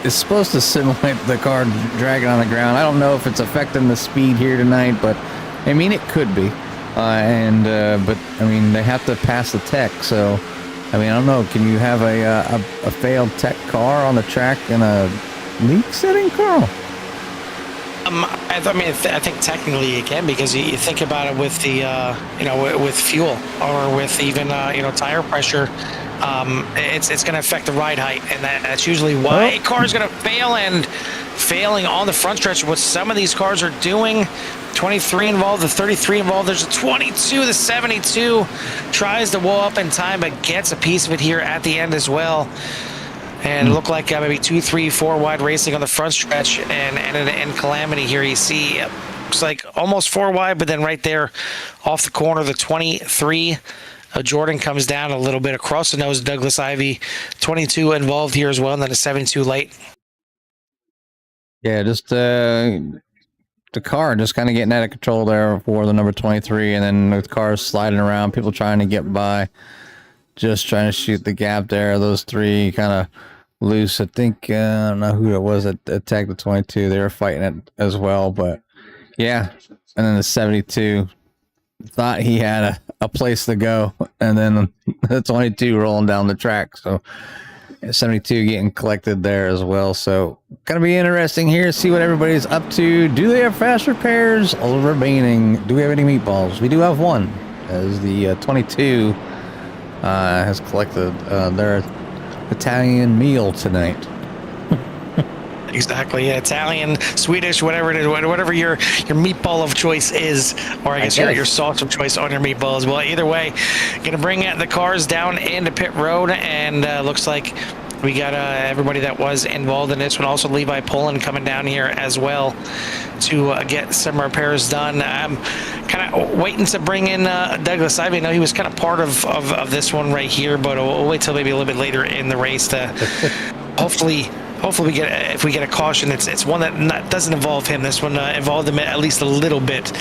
B: it's supposed to simulate the car dragging on the ground. I don't know if it's affecting the speed here tonight, but I mean it could be. But I mean they have to pass the tech, so I mean, I don't know. Can you have a failed tech car on the track in a league setting, Carl?
A: I think technically you can, because you think about it with the with fuel, or with even tire pressure. It's going to affect the ride height, and that's usually why a car is going to fail. And failing on the front stretch, what some of these cars are doing. 23 involved, the 33 involved. There's a 22, the 72 tries to wall up in time, but gets a piece of it here at the end as well. And it looked like maybe 2, 3, 4 wide racing on the front stretch, and ended in calamity here. You see, looks like almost 4 wide, but then right there off the corner, the 23 Jordan comes down a little bit across the nose of Douglas Ivy. 22 involved here as well, and then a 72 late.
B: Yeah, just the car just kind of getting out of control there for the number 23, and then the cars sliding around, people trying to get by, just trying to shoot the gap there. Those three kind of loose. I think, I don't know who it was that attacked the 22. They were fighting it as well, but yeah. And then the 72 thought he had a place to go, and then the 22 rolling down the track. So 72 getting collected there as well. So gonna be interesting here. See what everybody's up to. Do they have fast repairs remaining? Do we have any meatballs? We do have one, as the 22 has collected their Italian meal tonight.
A: Exactly, yeah. Italian, Swedish, whatever it is, whatever your meatball of choice is, or I guess your sauce of choice on your meatballs. Well, either way, gonna bring the cars down into pit road, and looks like we got everybody that was involved in this one. Also, Levi Poland coming down here as well to get some repairs done. I'm kind of waiting to bring in Douglas Ivy. I know he was kind of part of this one right here, but we'll wait till maybe a little bit later in the race to hopefully if we get a caution. It's one that doesn't involve him. This one involved him at least a little bit,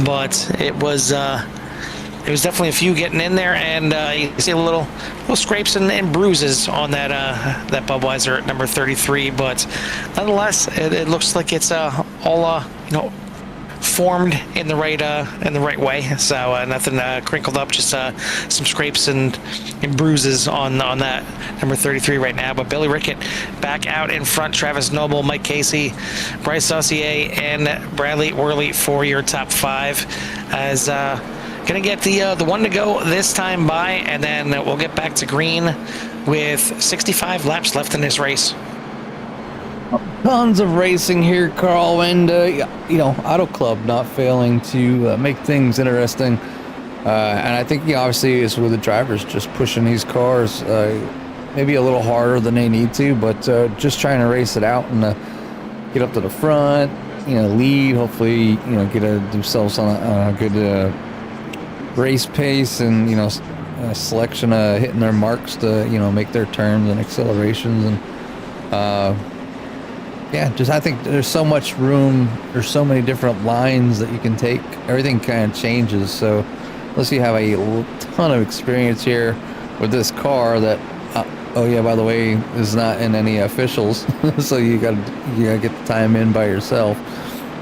A: but it was definitely a few getting in there, and you see a little scrapes and bruises on that Budweiser at number 33. But nonetheless, it looks like it's all formed in the right way. So nothing crinkled up, just some scrapes and bruises on that number 33 right now. But Billy Rickett back out in front. Travis Noble, Mike Casey, Bryce Saucier, and Bradley Worley for your top 5, as gonna get the one to go this time by, and then we'll get back to green with 65 laps left in this race.
B: Tons of racing here, Carl, and Auto Club not failing to make things interesting. And I think obviously it's with the drivers just pushing these cars maybe a little harder than they need to, but just trying to race it out and get up to the front, lead, hopefully get themselves on a good race pace, and selection hitting their marks to make their turns and accelerations, and I think there's so much room. There's so many different lines that you can take. Everything kind of changes. So unless you have a ton of experience here with this car that, by the way, is not in any officials, so you gotta get the time in by yourself.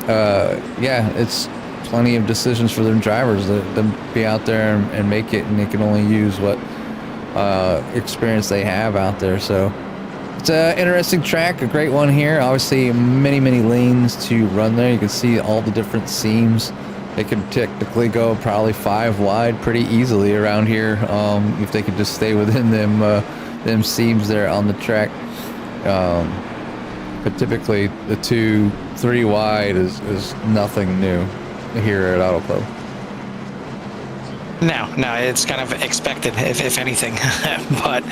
B: It's plenty of decisions for them drivers to be out there and make it, and they can only use what experience they have out there. So it's an interesting track, a great one here. Obviously, many lanes to run there. You can see all the different seams. They could technically go probably 5 wide pretty easily around here, if they could just stay within them seams there on the track. But typically, the 2, 3 wide is nothing new here at Auto Club.
A: No, it's kind of expected, if anything. But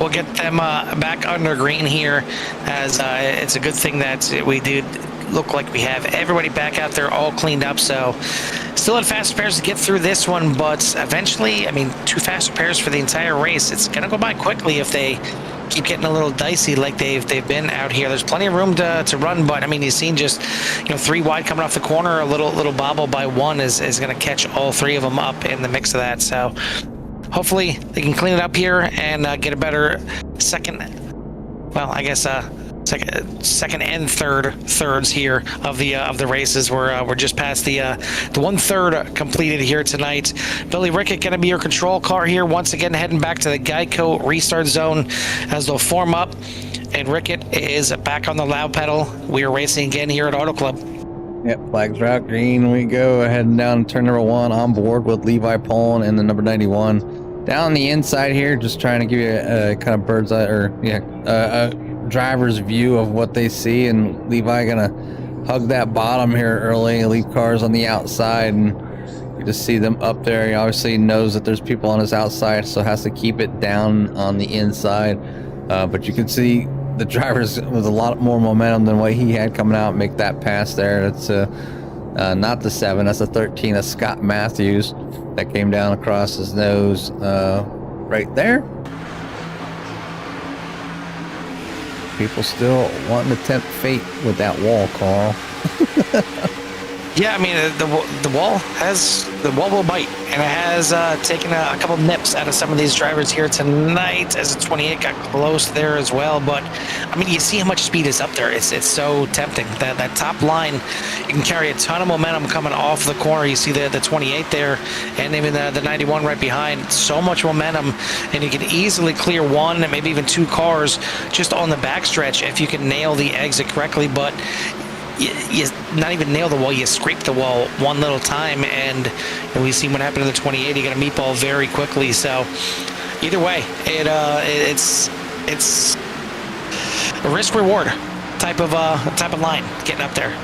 A: we'll get them back under green here, as it's a good thing that we do look like we have everybody back out there all cleaned up. So still had fast repairs to get through this one, but eventually, 2 fast repairs for the entire race. It's going to go by quickly if they keep getting a little dicey like they've been out here. There's plenty of room to run, but you've seen just 3 wide coming off the corner. A little bobble by one is going to catch all 3 of them up in the mix of that. So hopefully they can clean it up here and get a better second. Well, I guess second and thirds here of the races. We're just past the 1/3 completed here tonight. Billy Rickett going to be your control car here once again, heading back to the Geico restart zone as they'll form up. And Rickett is back on the loud pedal. We are racing again here at Auto Club.
B: Yep, flags are out, green. We go heading down turn number 1 on board with Levi Pullen and the number 91. Down the inside here, just trying to give you a kind of bird's eye, or a driver's view of what they see. And Levi gonna hug that bottom here early, leave cars on the outside, and you just see them up there. He obviously knows that there's people on his outside, so has to keep it down on the inside. But you can see the drivers with a lot more momentum than what he had coming out make that pass there. That's not the 7, that's the 13. That's Scott Matthews that came down across his nose right there. People still wanting to tempt fate with that wall, Carl.
A: Yeah, I mean the wall will bite, and it has taken a couple nips out of some of these drivers here tonight. As the 28 got close there as well, but I mean you see how much speed is up there. It's so tempting. That top line, you can carry a ton of momentum coming off the corner. You see the 28 there, and even the 91 right behind. So much momentum, and you can easily clear 1 and maybe even 2 cars just on the backstretch if you can nail the exit correctly. But you not even nail the wall, you scrape the wall one little time, and we see what happened to the 28. You got a meatball very quickly. So either way, it's a risk reward type of line getting up there.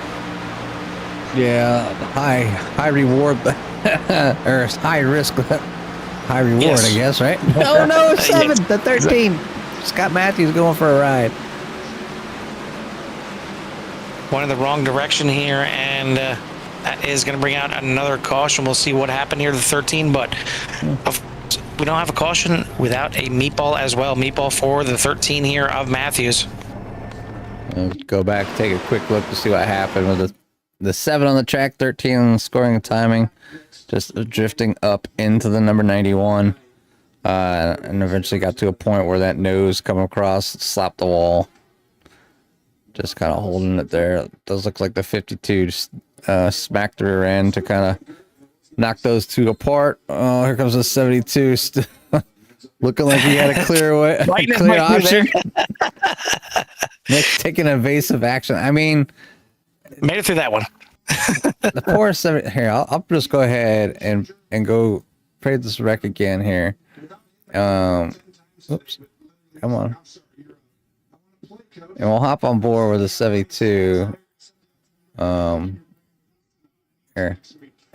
B: Yeah, high reward, or high risk, high reward, yes. I guess, right? No, 7, the 13. Scott Matthews going for a ride.
A: One in the wrong direction here, and that is going to bring out another caution. We'll see what happened here to the 13, but we don't have a caution without a meatball as well. Meatball for the 13 here of Matthews.
B: We'll go back, take a quick look to see what happened with the 7 on the track, 13 on the scoring and timing, just drifting up into the number 91, and eventually got to a point where that nose come across, slapped the wall. Just kind of holding it there. It does look like the 52 just smacked the rear end to kind of knock those two apart. Oh, here comes the 72. Looking like he had a clear option. Nick's taking evasive action. I mean,
A: made it through that one.
B: The poor 70. Here, I'll just go ahead and go play this wreck again here. Oops. Come on. And we'll hop on board with a 72. Here.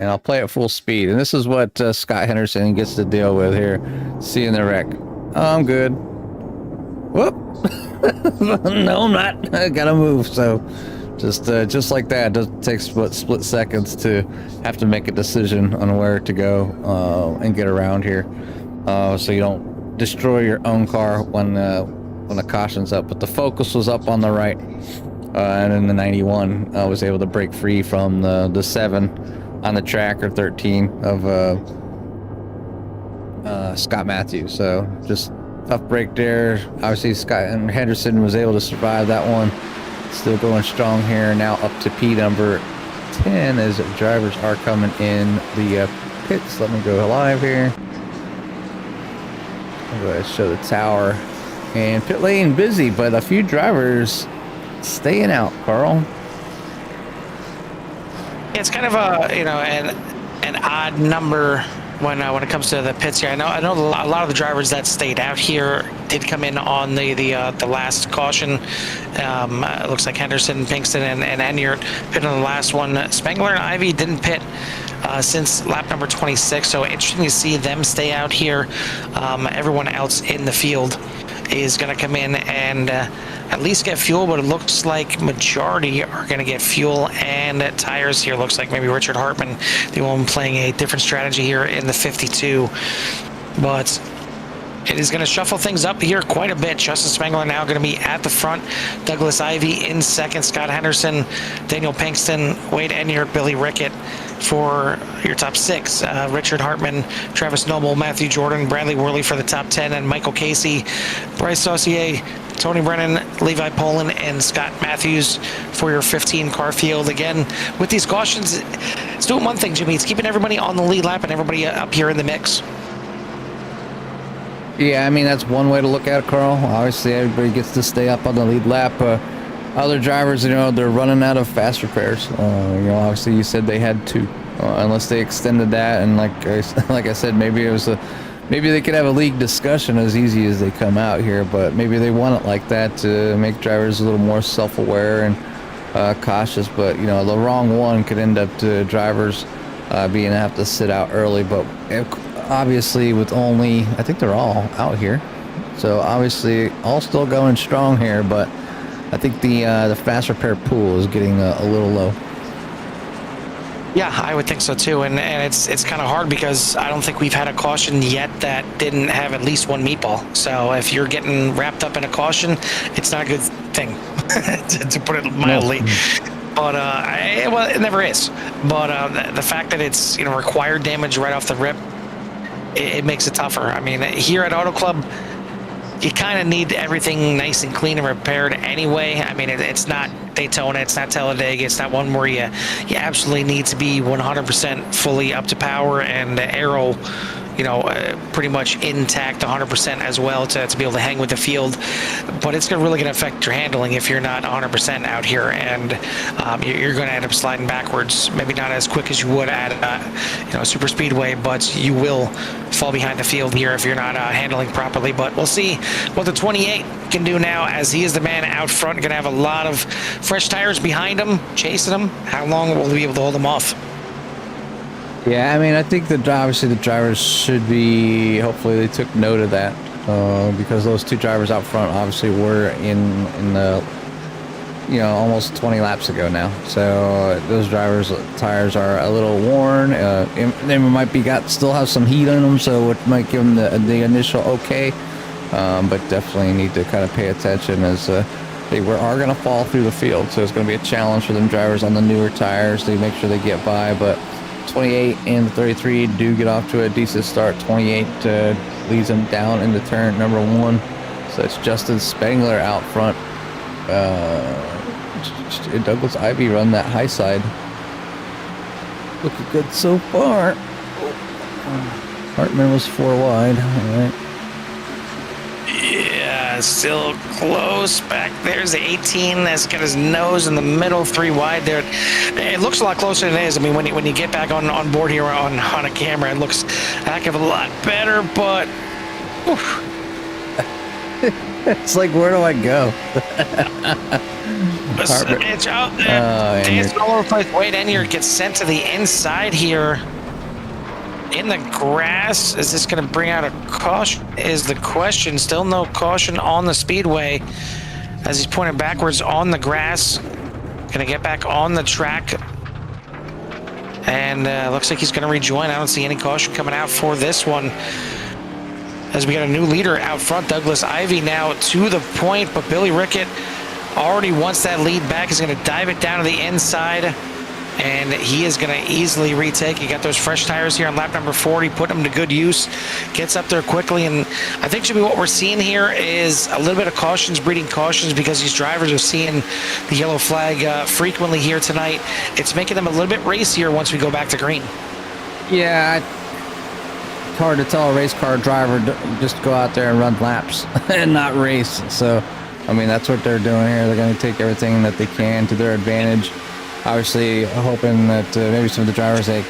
B: And I'll play at full speed. And this is what Scott Henderson gets to deal with here. Seeing the wreck. Oh, I'm good. Whoop. No, I'm not. I gotta move. So just like that, it takes split seconds to have to make a decision on where to go and get around here. So you don't destroy your own car when the caution's up. But the Focus was up on the right, and then the 91 was able to break free from the 7 on the track, or 13 of Scott Matthews. So just tough break there. Obviously Scott and Henderson was able to survive that one. Still going strong here. Now up to P number 10 as drivers are coming in the pits. Let me go live here. I'll go ahead and show the tower. And pit lane busy, but a few drivers staying out, Carl.
A: It's kind of an odd number when it comes to the pits here. I know a lot of the drivers that stayed out here did come in on the last caution. It looks like Henderson, Pinkston, and Enyart pit on the last one. Spengler and Ivy didn't pit since lap number 26, so interesting to see them stay out here. Everyone else in the field is going to come in and at least get fuel, but it looks like majority are going to get fuel and tires here. Looks like maybe Richard Hartman, the one playing a different strategy here in the 52, but it is going to shuffle things up here quite a bit. Justin Spengler now going to be at the front. Douglas Ivy in second. Scott Henderson, Daniel Pinkston, Wade Enyart, Billy Rickett for your top 6. Richard Hartman, Travis Noble, Matthew Jordan, Bradley Worley for the top 10, and Michael Casey, Bryce Saucier, Tony Brennan, Levi Poland, and Scott Matthews for your 15 car field. Again, with these cautions, it's doing one thing, Jimmy. It's keeping everybody on the lead lap and everybody up here in the mix.
B: Yeah, I mean, that's one way to look at it, Carl. Obviously, everybody gets to stay up on the lead lap. Other drivers, they're running out of fast repairs. Obviously, you said they had to, unless they extended that. And like I said, maybe they could have a league discussion as easy as they come out here, but maybe they want it like that to make drivers a little more self-aware and cautious. But the wrong one could end up to drivers being have to sit out early. But obviously, with only, I think they're all out here, so obviously all still going strong here. But I think the fast repair pool is getting a little low.
A: Yeah, I would think so too, and it's kind of hard because I don't think we've had a caution yet that didn't have at least one meatball. So if you're getting wrapped up in a caution, it's not a good thing, to put it mildly. But well, it never is. But the fact that it's required damage right off the rip, it makes it tougher. I mean, here at Auto Club, you kind of need everything nice and clean and repaired anyway. I mean, it's not Daytona, it's not Talladega, it's not one where you absolutely need to be 100% fully up to power and aero, pretty much intact 100% as well to be able to hang with the field. But it's really going to affect your handling if you're not 100% out here, and you're going to end up sliding backwards. Maybe not as quick as you would at super speedway, but you will fall behind the field here if you're not handling properly. But we'll see what the 28 can do now, as he is the man out front. Going to have a lot of fresh tires behind him, chasing him. How long will he be able to hold them off?
B: Yeah, I mean, I think obviously the drivers should be, hopefully they took note of that, because those two drivers out front obviously were in the, almost 20 laps ago now. So those drivers' tires are a little worn. They might still have some heat on them, so it might give them the initial okay. But definitely need to kind of pay attention, as they are going to fall through the field. So it's going to be a challenge for them drivers on the newer tires to make sure they get by. But 28 and 33 do get off to a decent start. 28 leads them down into turn number 1. So it's Justin Spengler out front. Douglas Ivy run that high side. Looking good so far. Hartman was 4 wide. All right.
A: Yeah, still close. Back there's the 18 that's got his nose in the middle, 3 wide there. It looks a lot closer than it is. I mean, when you get back on board here on a camera, it looks a heck of a lot better, but
B: it's like, where do I go?
A: It's out there. Dancing all over the place. Wade Enyart gets sent to the inside here in the grass. Is this going to bring out a caution is the question. Still no caution on the speedway as he's pointing backwards on the grass. Going to get back on the track, and looks like he's going to rejoin. I don't see any caution coming out for this one, as we got a new leader out front. Douglas Ivy now to the point, but Billy Rickett already wants that lead back. He's going to dive it down to the inside, and he is going to easily retake. He got those fresh tires here on lap number 40, put them to good use, gets up there quickly. And I think, Jimmy, what we're seeing here is a little bit of cautions breeding cautions, because these drivers are seeing the yellow flag frequently here tonight. It's making them a little bit racier once we go back to green.
B: Yeah, it's hard to tell a race car driver just go out there and run laps and not race. So, I mean, that's what they're doing here. They're going to take everything that they can to their advantage. Obviously, hoping that maybe some of the drivers that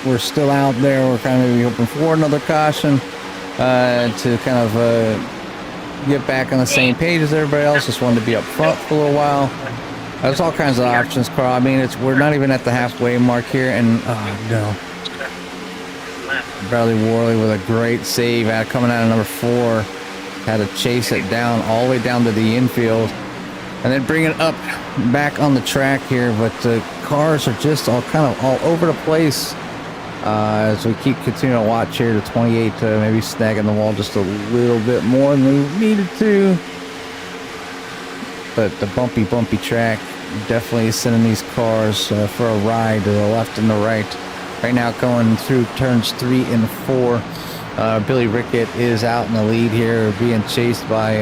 B: were still out there were kind of maybe hoping for another caution to kind of get back on the same page as everybody else. Just wanted to be up front for a little while. There's all kinds of options, Carl. I mean, we're not even at the halfway mark here, and Bradley Worley with a great save coming out of number 4. Had to chase it down all the way down to the infield, and then bring it up back on the track here. But the cars are just all over the place as we keep continuing to watch here. The 28 maybe snagging the wall just a little bit more than they needed to. But the bumpy track definitely sending these cars for a ride to the left and the right. Right now going through turns 3 and 4. Billy Rickett is out in the lead here, being chased by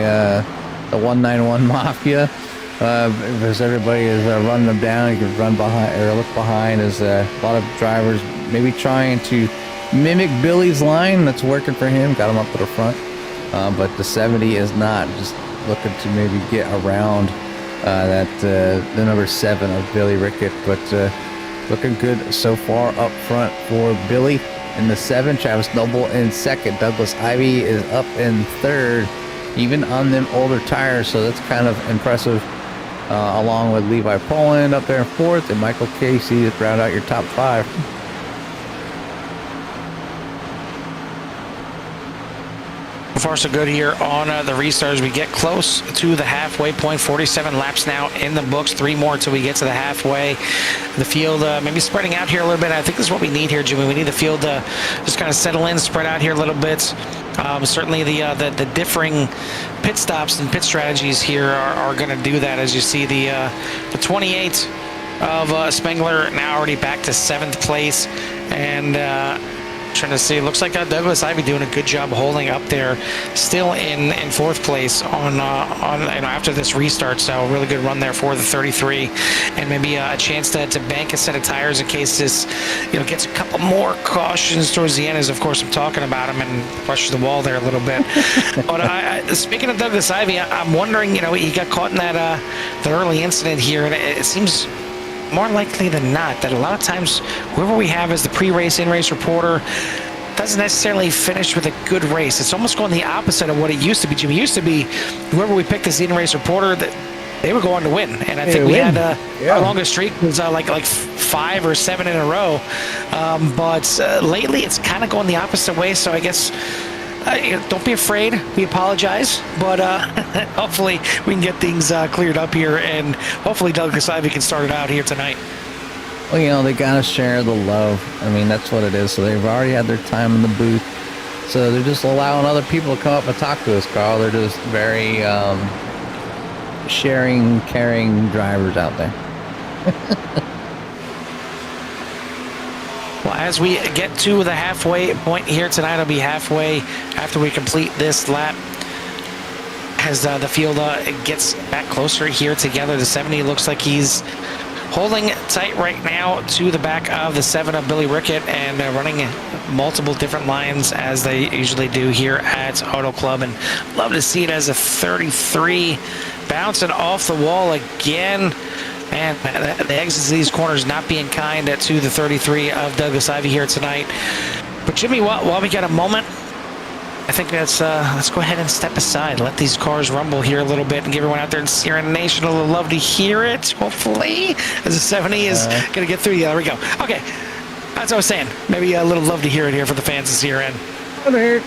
B: the 191 Mafia. Because everybody is running them down. You can run behind or look behind as a lot of drivers maybe trying to mimic Billy's line. That's working for him. Got him up to the front. But the 70 is not. Just looking to maybe get around the number 7 of Billy Rickett. But looking good so far up front for Billy in the 7. Travis Noble in 2nd. Douglas Ivey is up in 3rd, even on them older tires. So that's kind of impressive. Along with Levi Poland up there in 4th, and Michael Casey to round out your top 5.
A: So far, so good here on the restarts. We get close to the halfway point. 47 laps now in the books. 3 more until we get to the halfway. The field maybe spreading out here a little bit. I think this is what we need here, Jimmy. We need the field to just kind of settle in, spread out here a little bit. Certainly the differing pit stops and pit strategies here are going to do that. As you see, the 28 of Spengler now already back to 7th place, and trying to see, it looks like Douglas Ivey doing a good job holding up there, still in 4th place on after this restart. So really good run there for the 33, and maybe a chance to bank a set of tires in case this gets a couple more cautions towards the end, as of course I'm talking about him, and pushes the wall there a little bit. But speaking of Douglas Ivey, I'm wondering, he got caught in that early incident here, and it seems more likely than not that a lot of times whoever we have as the pre-race in-race reporter doesn't necessarily finish with a good race. It's almost going the opposite of what it used to be, Jimmy. It used to be whoever we picked as the in-race reporter, that they were going to win, and I think we had our longest streak was like 5 or 7 in a row, but lately it's kind of going the opposite way. So I guess don't be afraid. We apologize, but hopefully we can get things cleared up here, and hopefully Douglas Ivey can start it out here tonight.
B: Well, they got to share the love. I mean, that's what it is. So they've already had their time in the booth. So they're just allowing other people to come up and talk to us, Carl. They're just very sharing, caring drivers out there.
A: Well, as we get to the halfway point here tonight, it'll be halfway after we complete this lap. As the field gets back closer here together, the 70 looks like he's holding tight right now to the back of the 7 of Billy Rickett, and running multiple different lines as they usually do here at Auto Club. And love to see it as a 33 bouncing off the wall again. Man, the exits of these corners not being kind to the 33 of Douglas Ivey here tonight. But Jimmy, while we got a moment, I think let's go ahead and step aside, let these cars rumble here a little bit, and give everyone out there in Sierra Nation a little love to hear it, hopefully, as the 70 is going to get through. Yeah, there we go. Okay, that's what I was saying. Maybe a little love to hear it here for the fans of Sierra N.
B: Over here.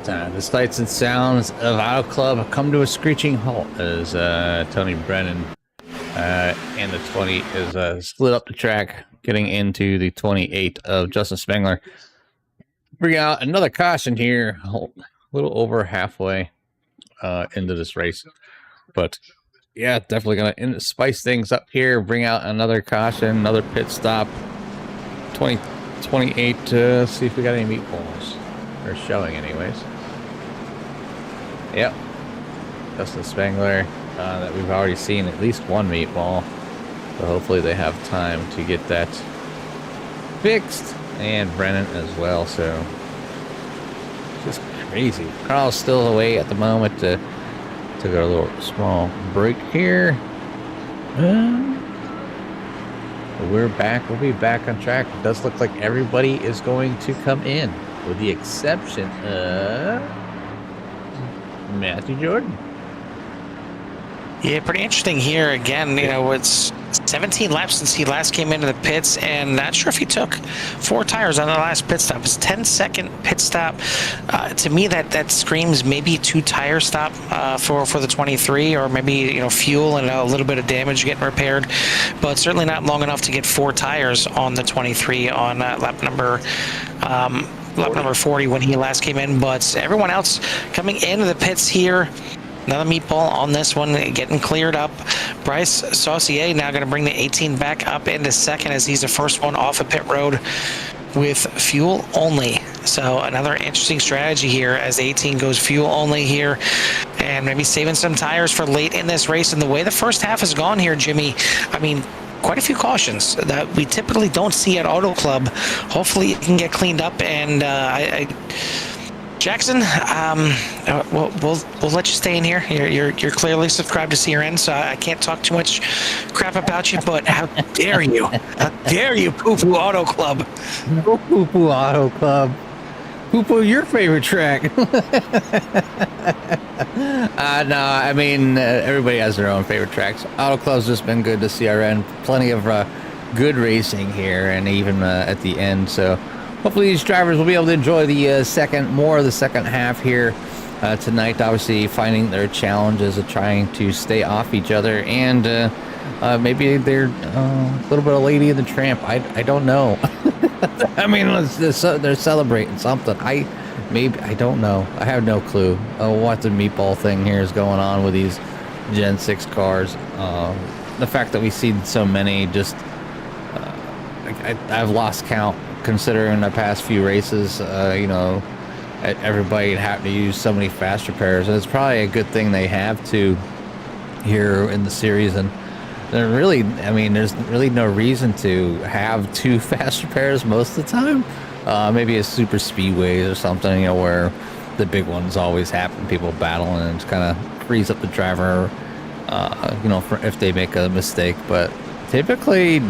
B: The sights and sounds of Auto Club have come to a screeching halt as Tony Brennan and the 20 is split up the track, getting into the 28 of Justin Spengler. Bring out another caution here, a little over halfway into this race. But yeah, definitely going to spice things up here, bring out another caution, another pit stop. 28, see if we got any meatballs. They're showing anyways. Yep. Justin Spengler, that we've already seen at least one meatball. So hopefully they have time to get that fixed. And Brennan as well, so just crazy. Carl's still away at the moment. Took a little small break here. We're back. We'll be back on track. It does look like everybody is going to come in, with the exception of Matthew Jordan.
A: Yeah, pretty interesting here. Again, you know, it's 17 laps since he last came into the pits, and not sure if he took 4 tires on the last pit stop. It's 10-second pit stop. To me, that screams maybe 2 tire stop for the 23, or maybe, you know, fuel and a little bit of damage getting repaired, but certainly not long enough to get 4 tires on the 23 on lap number 40 when he last came in. But everyone else coming into the pits here. Another meatball on this one, getting cleared up. Bryce Saucier now going to bring the 18 back up into second, as he's the first one off of pit road with fuel only. So another interesting strategy here as 18 goes fuel only here, and maybe saving some tires for late in this race. And the way the first half has gone here, Jimmy, I mean, quite a few cautions that we typically don't see at Auto Club. Hopefully it can get cleaned up, and Jackson, we'll let you stay in here. You're clearly subscribed to CRN, so I can't talk too much crap about you. But how dare you? How dare you poo-poo Auto Club?
B: No poo-poo Auto Club. Poo-poo your favorite track. No, I mean, everybody has their own favorite tracks. Auto Club's just been good to CRN. Plenty of good racing here, and even at the end. So hopefully these drivers will be able to enjoy the more of the second half here tonight. Obviously finding their challenges of trying to stay off each other, and maybe they're a little bit of Lady and the Tramp. I don't know. I mean, they're celebrating something. I don't know. I have no clue what the meatball thing here is going on with these Gen 6 cars. The fact that we've seen so many, just I've lost count, considering the past few races. You know, everybody having to use so many fast repairs, and it's probably a good thing they have to here in the series. And there really, I mean, there's really no reason to have 2 fast repairs most of the time. Maybe a super speedways or something, you know, where the big ones always happen, people battling, and it kind of frees up the driver, you know, if they make a mistake. But typically,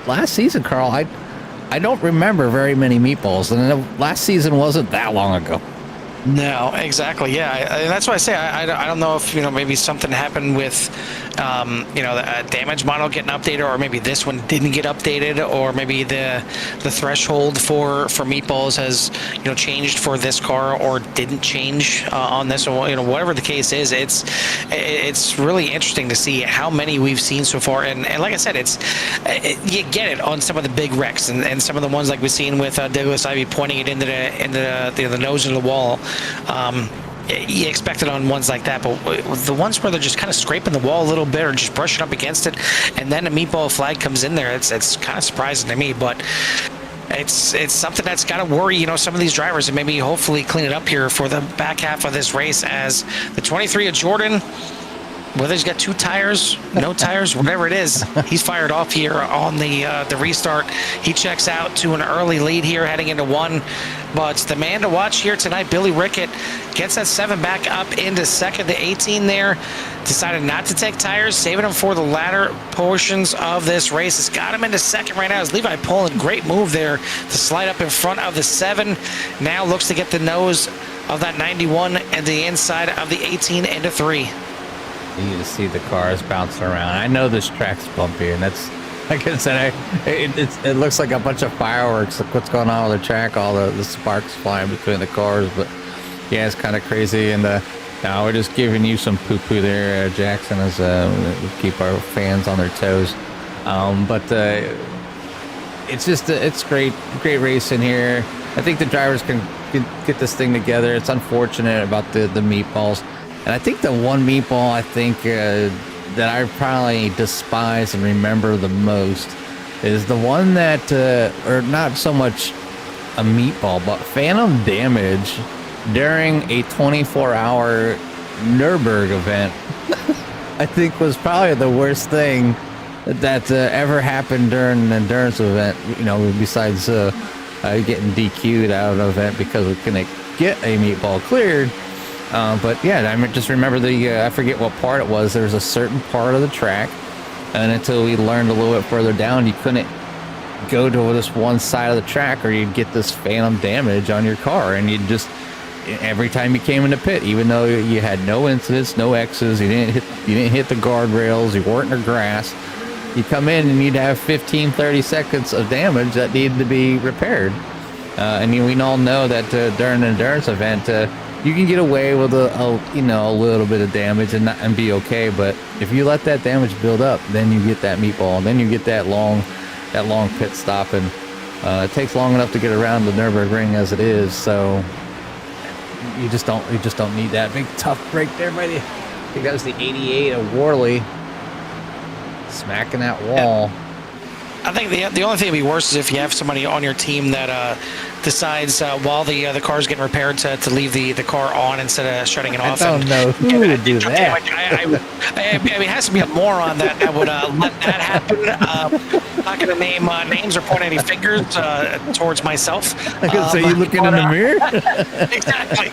B: last season, Carl, I don't remember very many meatballs, and last season wasn't that long ago.
A: No, exactly. Yeah, that's why I say I don't know if, you know, maybe something happened with, you know, the damage model getting updated, or maybe this one didn't get updated, or maybe the threshold for meatballs has, you know, changed for this car, or didn't change on this one. You know, whatever the case is, it's really interesting to see how many we've seen so far. And like I said, you get it on some of the big wrecks, and some of the ones like we've seen with Douglas Ivy pointing it into the nose of the wall. You expect it on ones like that, but the ones where they're just kind of scraping the wall a little bit or just brushing up against it, and then a meatball flag comes in there, it's kind of surprising to me. But it's something that's got to worry, you know, some of these drivers, and maybe hopefully clean it up here for the back half of this race, as the 23 of Jordan, whether he's got 2 tires, no tires, whatever it is, he's fired off here on the restart. He checks out to an early lead here heading into 1. But the man to watch here tonight, Billy Rickett, gets that 7 back up into second. The 18 there decided not to take tires, saving him for the latter portions of this race. It's got him into second right now as Levi Poland, great move there to slide up in front of the 7. Now looks to get the nose of that 91 and the inside of the 18 into 3.
B: You just see the cars bouncing around. I know this track's bumpy, and that's, like I said, it looks like a bunch of fireworks. Look what's going on with the track, all the sparks flying between the cars. But Yeah, it's kind of crazy. And now we're just giving you some poo-poo there, Jackson, as we keep our fans on their toes. But it's just it's great racing here. I think the drivers can get this thing together. It's unfortunate about the meatballs, and I think the one meatball I think that I probably despise and remember the most is the one that, or not so much a meatball, but phantom damage during a 24-hour Nürburgring event. I think was probably the worst thing that ever happened during an endurance event, besides getting DQ'd out of an event because we couldn't get a meatball cleared. But yeah, I just remember I forget what part it was. There was a certain part of the track, and until we learned a little bit further down, you couldn't go to this one side of the track or you'd get this phantom damage on your car, and you'd just, every time you came in the pit, even though you had no incidents, no X's, you didn't hit the guardrails, you weren't in the grass, you come in and you'd have 15-30 seconds of damage that needed to be repaired. And we all know that during an endurance event, you can get away with a little bit of damage and be okay. But if you let that damage build up, then you get that meatball, and then you get that long pit stop, and it takes long enough to get around the Nürburgring as it is. So you just don't need that big tough break there, buddy. I think that was the 88 of Worley smacking that wall.
A: I think the only thing that'd be worse is if you have somebody on your team that decides while the car's getting repaired to leave the car on instead of shutting it off.
B: I don't know who would do that.
A: I mean, it has to be a moron that would let that happen. I'm not going to name names or point any fingers towards myself.
B: I could say you looking in the mirror.
A: Exactly.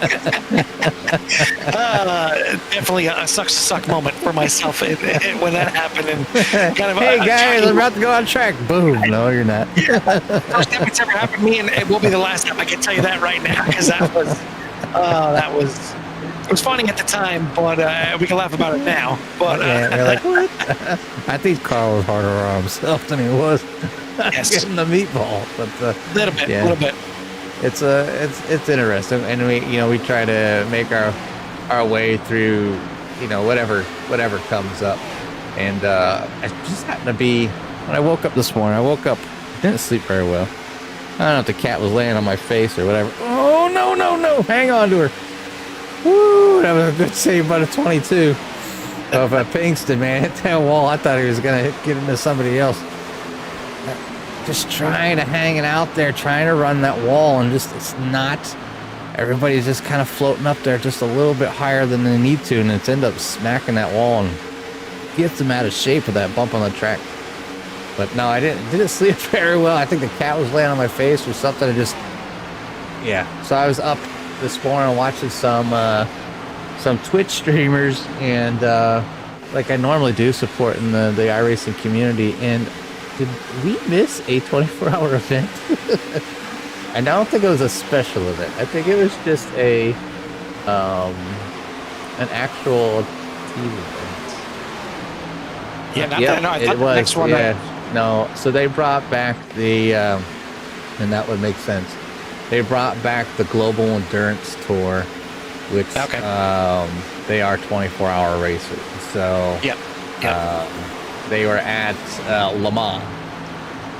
A: Definitely a suck moment for myself when that happened. And kind of,
B: hey guys, I'm about to go on track. Boom. No, you're not.
A: First time it's ever happened to me, and it will be the last time. I can tell you that right now, because it was funny at the time, but we can laugh about it now. But
B: yeah, you're like, what? I think Carl was harder on himself than he was getting the meatball. But
A: a little bit.
B: It's interesting, and we try to make our way through whatever comes up, and I just happened to be. When I woke up this morning, didn't sleep very well. I don't know if the cat was laying on my face or whatever. Oh, no. Hang on to her. Woo, that was a good save by the 22 of Pinkston, man. Hit that wall. I thought he was going to get into somebody else. Just trying to hang it out there, trying to run that wall, and it's not. Everybody's just kind of floating up there just a little bit higher than they need to, and it's end up smacking that wall and gets them out of shape with that bump on the track. But no, I didn't sleep very well. I think the cat was laying on my face or something. So I was up this morning watching some Twitch streamers, and like I normally do, supporting the iRacing community. And did we miss a 24-hour event? And I don't think it was a special event. I think it was just an actual team event.
A: Yeah,
B: it was. Next one. No, so they brought back and that would make sense. They brought back the Global Endurance Tour, which they are 24-hour races. So they were at Le Mans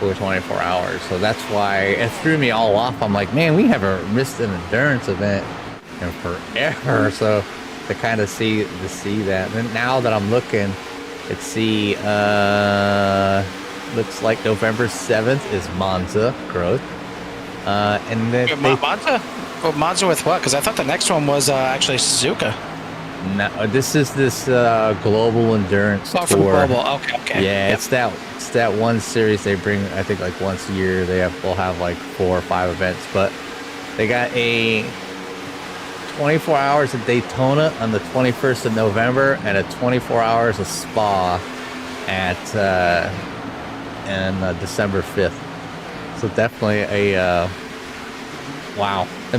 B: for 24 hours. So that's why it threw me all off. I'm like, man, we haven't missed an endurance event in forever. So to kind of see that, and now that I'm looking. Looks like November 7th is Monza growth. And then
A: Monza? Well, Monza with what? Because I thought the next one was actually Suzuka.
B: No, this is Global Endurance Tour.
A: Global. Okay.
B: Yeah, it's that one series they bring. I think like once a year we'll have like 4 or 5 events, but they got a 24 hours of Daytona on the 21st of November and a 24 hours of Spa and December 5th. So definitely it'd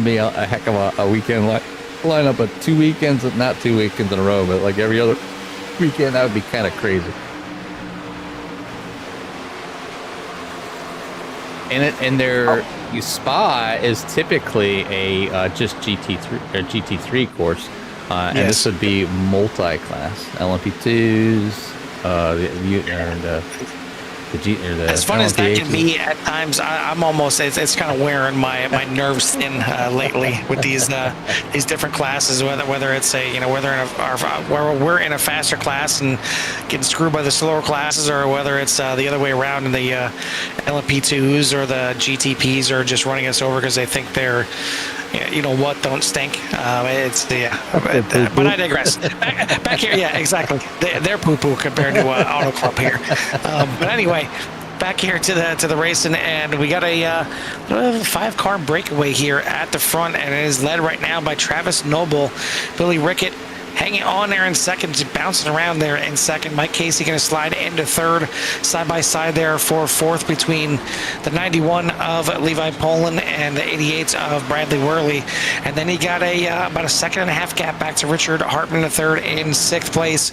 B: be a heck of a weekend lineup of 2 weekends, not 2 weekends in a row, but like every other weekend. That would be kind of crazy. And Spa is typically a just GT3 or GT3 course, and this would be multi-class LMP2s, the
A: as fun as that can
B: LMP8s.
A: be at times, I'm almost it's kind of wearing my nerves thin lately with these different classes. Whether it's where we're in a faster class and getting screwed by the slower classes, or whether it's the other way around and the LMP2s or the GTPs are just running us over because they think they're don't stink. But I digress. Back here, yeah, exactly. They're poo-poo compared to Auto Club here. But anyway, back here to the racing, and we got a 5-car breakaway here at the front, and it is led right now by Travis Noble, Billy Rickett hanging on there in second, just bouncing around there in second. Mike Casey going to slide into third, side by side there for fourth between the 91 of Levi Poland and the 88 of Bradley Worley. And then he got about a 1.5 gap back to Richard Hartman III in sixth place.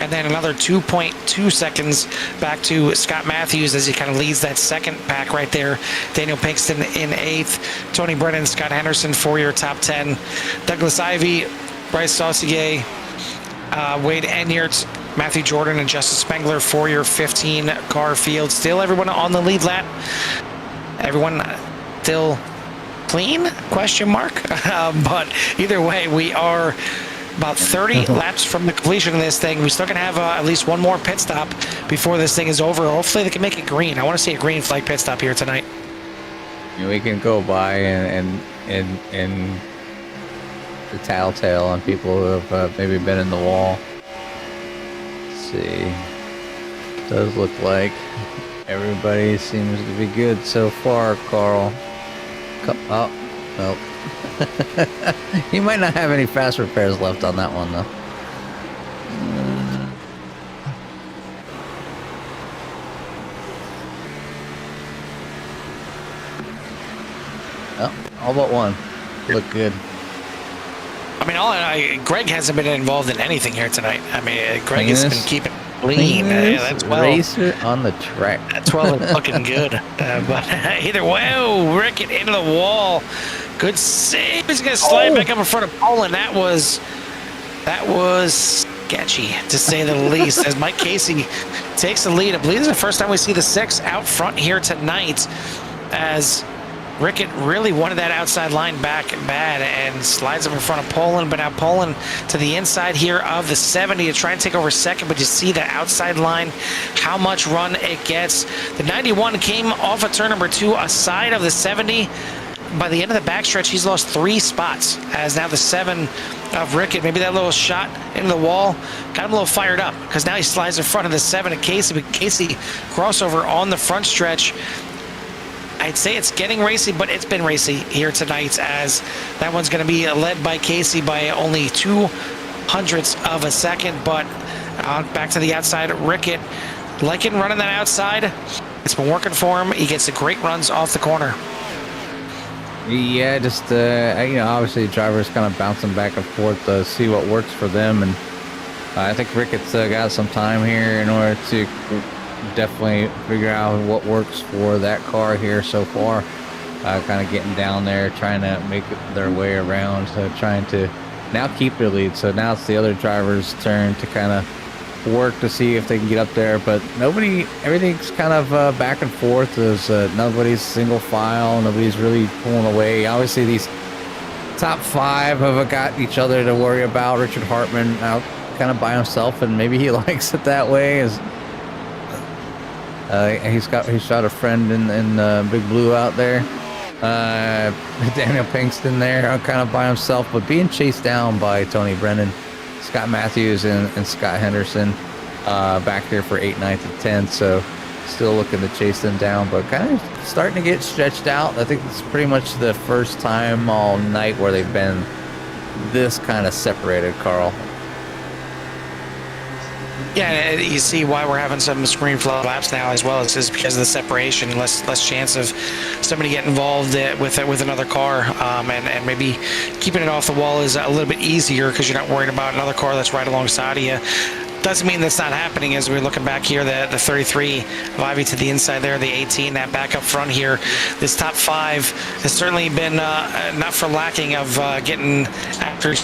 A: And then another 2.2 seconds back to Scott Matthews as he kind of leads that second pack right there. Daniel Pinkston in eighth. Tony Brennan, Scott Henderson for your top 10. Douglas Ivey, Bryce Saucier, Wade Enyart, Matthew Jordan, and Justice Spengler for your 15-car field. Still everyone on the lead lap. Everyone still clean? Question mark. But either way, we are about 30 laps from the completion of this thing. We still can have at least one more pit stop before this thing is over. Hopefully they can make it green. I want to see a green flag pit stop here tonight.
B: We can go by and the telltale on people who have maybe been in the wall. Let's see. Does look like everybody seems to be good so far, Carl. Oh, nope. You might not have any fast repairs left on that one, though. Oh, all but one. Look good.
A: I mean, Greg hasn't been involved in anything here tonight. I mean, Greg has been keeping clean. That's well.
B: Racer on the track.
A: That's well and looking good. But either way, Rickett into the wall. Good save. He's going to slide back up in front of Poland. That was sketchy, to say the least, as Mike Casey takes the lead. I believe this is the first time we see the 6 out front here tonight, as Rickett really wanted that outside line back bad and slides up in front of Poland, but now Poland to the inside here of the 70 to try and take over second, but you see the outside line, how much run it gets. The 91 came off of turn number 2 aside of the 70. By the end of the backstretch, he's lost 3 spots, as now the 7 of Rickett, maybe that little shot into the wall got him a little fired up, because now he slides in front of the 7 of Casey, but Casey crossover on the front stretch. I'd say it's getting racy, but it's been racy here tonight, as that one's going to be led by Casey by only 0.02 of a second. But back to the outside, Rickett liking running that outside. It's been working for him. He gets the great runs off the corner.
B: Yeah, just obviously drivers kind of bouncing back and forth to see what works for them, and I think Rickett's got some time here in order to definitely figure out what works for that car here so far. Kind of getting down there, trying to make their way around, trying to now keep their lead. So now it's the other driver's turn to kind of work to see if they can get up there, but everything's kind of back and forth. There's nobody's single file, nobody's really pulling away. Obviously these top 5 have got each other to worry about. Richard Hartman out kind of by himself, and maybe he likes it that way. He's got a friend in Big Blue out there. Daniel Pinkston there, kind of by himself, but being chased down by Tony Brennan, Scott Matthews, and Scott Henderson back here for 8th, 9th, and 10th. So still looking to chase them down, but kind of starting to get stretched out. I think it's pretty much the first time all night where they've been this kind of separated, Carl.
A: Yeah, you see why we're having some screen flow laps now as well. It's just because of the separation, less chance of somebody getting involved with another car, and maybe keeping it off the wall is a little bit easier because you're not worried about another car that's right alongside of you. doesn't mean that's not happening. As we're looking back here, the 33 of Ivy to the inside there, the 18, that back up front here. This top 5 has certainly been not for lacking of getting after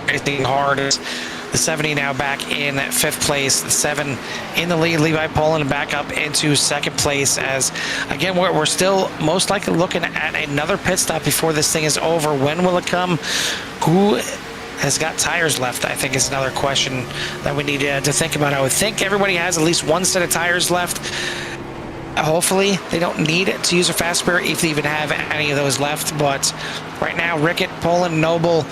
A: anything hard. The 70 now back in 5th place. The 7 in the lead. Levi Poland back up into 2nd place. As again, we're still most likely looking at another pit stop before this thing is over. When will it come? Who has got tires left, I think, is another question that we need to think about. I would think everybody has at least one set of tires left. Hopefully they don't need to use a fast spare if they even have any of those left. But right now, Rickett, Poland, Noble,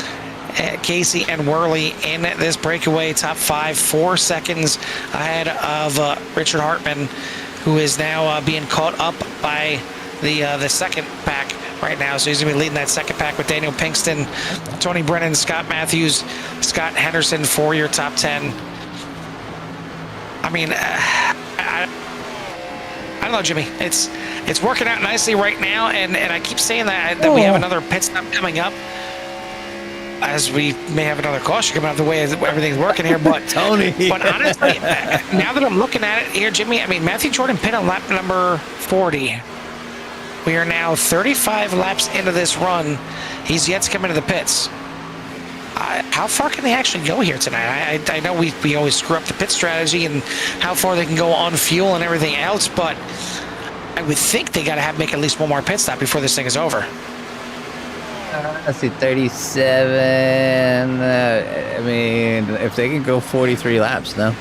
A: Casey, and Worley in this breakaway. Top 5, 4 seconds ahead of Richard Hartman, who is now being caught up by the second pack right now. So he's going to be leading that second pack with Daniel Pinkston, Tony Brennan, Scott Matthews, Scott Henderson for your top 10. I mean, I don't know, Jimmy. It's working out nicely right now, and I keep saying that we have another pit stop coming up, as we may have another caution coming out the way everything's working here. But
B: Tony.
A: But honestly, now that I'm looking at it here, Jimmy, I mean, Matthew Jordan pit on lap number 40. We are now 35 laps into this run. He's yet to come into the pits. How far can they actually go here tonight? I know we always screw up the pit strategy and how far they can go on fuel and everything else, but I would think they got to make at least one more pit stop before this thing is over.
B: Let's see, 37. I mean, if they can go 43 laps, no.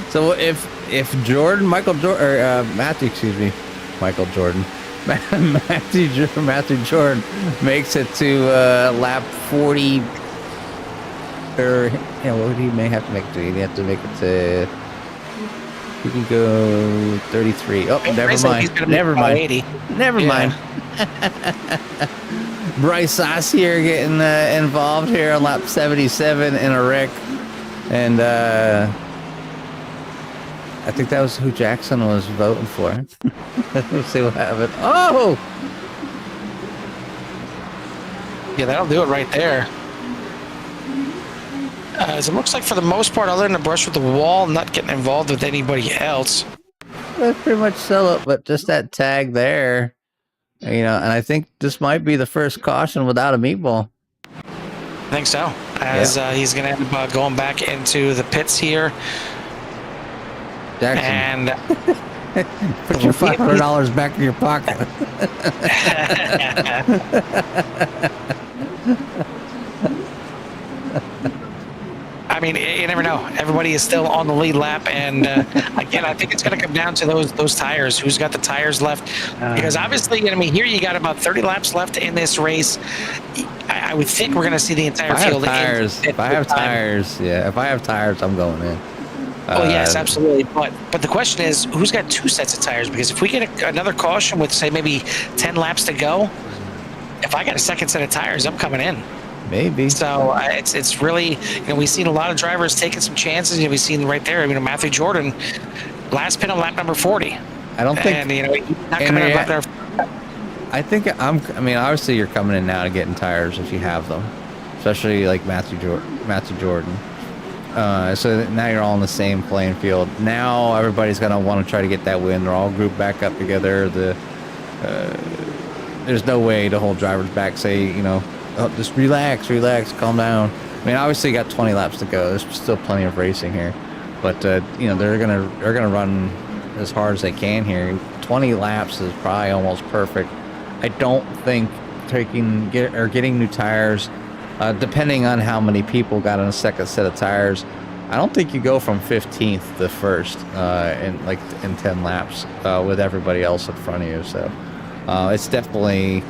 B: So if Matthew Jordan makes it to lap 40, or what would he may have to make it to? He'd have to make it to. He can go 33. Oh, never mind. Never mind. Bryce Sauce here getting involved here on lap 77 in a wreck, and I think that was who Jackson was voting for. Let's see what happened. Oh!
A: Yeah, that'll do it right there. As it looks like for the most part, other than the brush with the wall, not getting involved with anybody else.
B: That's pretty much sell it, but just that tag there, and I think this might be the first caution without a meatball.
A: I think so, as he's going to end up going back into the pits here.
B: Jackson.
A: And
B: put your $500 back in your pocket.
A: I mean, you never know. Everybody is still on the lead lap, and again, I think it's going to come down to those tires. Who's got the tires left? Because obviously, I mean, here you got about 30 laps left in this race. I would think we're going to see the entire field.
B: If I have tires, I'm going in.
A: Oh yes, absolutely. But the question is, who's got 2 sets of tires? Because if we get another caution with, say, maybe 10 laps to go, if I got a second set of tires, I'm coming in.
B: Maybe.
A: So it's really, we've seen a lot of drivers taking some chances. We've seen right there, Matthew Jordan, last pit on lap number 40.
B: I don't think.
A: And he's not coming in there.
B: I think obviously you're coming in now to getting tires if you have them, especially like Matthew Jordan. So now you're all in the same playing field. Now everybody's gonna want to try to get that win. They're all grouped back up together. There's no way to hold drivers back. Say, oh, just relax, calm down. I mean, obviously you got 20 laps to go. There's still plenty of racing here, but they're gonna run as hard as they can here. 20 laps is probably almost perfect. I don't think getting new tires. Depending on how many people got on a second set of tires, I don't think you go from 15th to first in 10 laps with everybody else in front of you. So it's definitely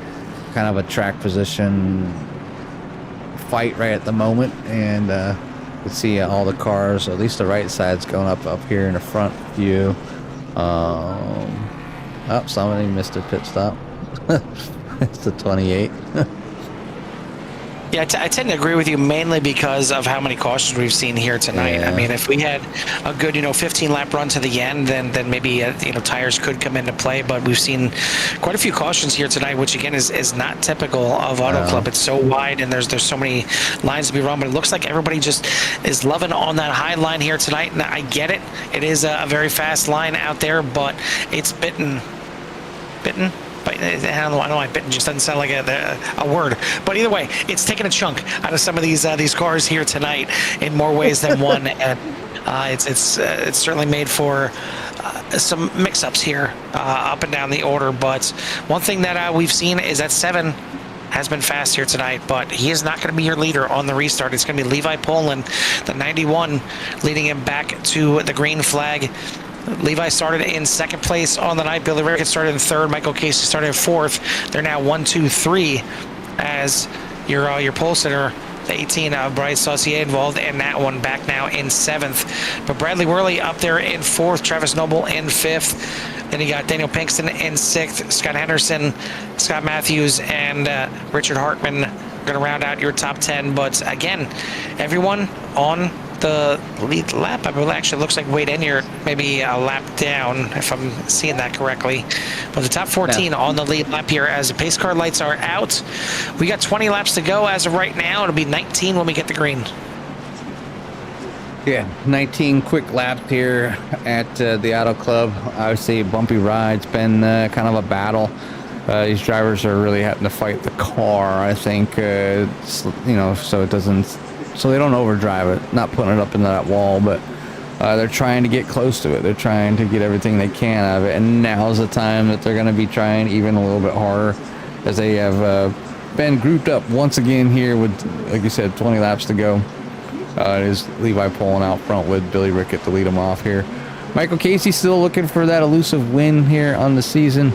B: kind of a track position fight right at the moment, and let's see all the cars. At least the right side's going up here in the front view. Somebody missed a pit stop. It's the 28.
A: Yeah, I tend to agree with you mainly because of how many cautions we've seen here tonight.
B: Yeah.
A: I mean, if we had a good, 15-lap run to the end, then maybe tires could come into play. But we've seen quite a few cautions here tonight, which again is not typical of Auto Club. It's so wide and there's so many lines to be run. But it looks like everybody just is loving on that high line here tonight. And I get it; it is a very fast line out there, but it's bitten. But I don't know why bitten just doesn't sound like a word. But either way, it's taking a chunk out of some of these cars here tonight in more ways than one, and it's certainly made for some mix-ups here up and down the order. But one thing that we've seen is that 7 has been fast here tonight, but he is not going to be your leader on the restart. It's going to be Levi Poland, the 91, leading him back to the green flag. Levi started in second place on the night. Billy Ricketts started in third. Michael Casey started in fourth. They're now 1, 2, 3 as your pole sitter, the 18 of Bryce Saucier, involved in that one, back now in seventh. But Bradley Worley up there in fourth. Travis Noble in fifth. Then you got Daniel Pinkston in sixth. Scott Henderson, Scott Matthews, and Richard Hartman going to round out your top 10. But again, everyone on the lead lap, I believe, actually looks like Wade Enyart maybe a lap down, if I'm seeing that correctly. But the top 14 on the lead lap here as the pace car lights are out. We got 20 laps to go as of right now. It'll be 19 when we get the green.
B: Yeah, 19 quick laps here at the Auto Club. Obviously, a bumpy ride. It's been kind of a battle. These drivers are really having to fight the car, I think, so it doesn't. So they don't overdrive it, not putting it up into that wall, but they're trying to get close to it. They're trying to get everything they can out of it. And now's the time that they're going to be trying even a little bit harder, as they have been grouped up once again here with, like you said, 20 laps to go. It is Levi pulling out front with Billy Rickett to lead him off here. Michael Casey still looking for that elusive win here on the season.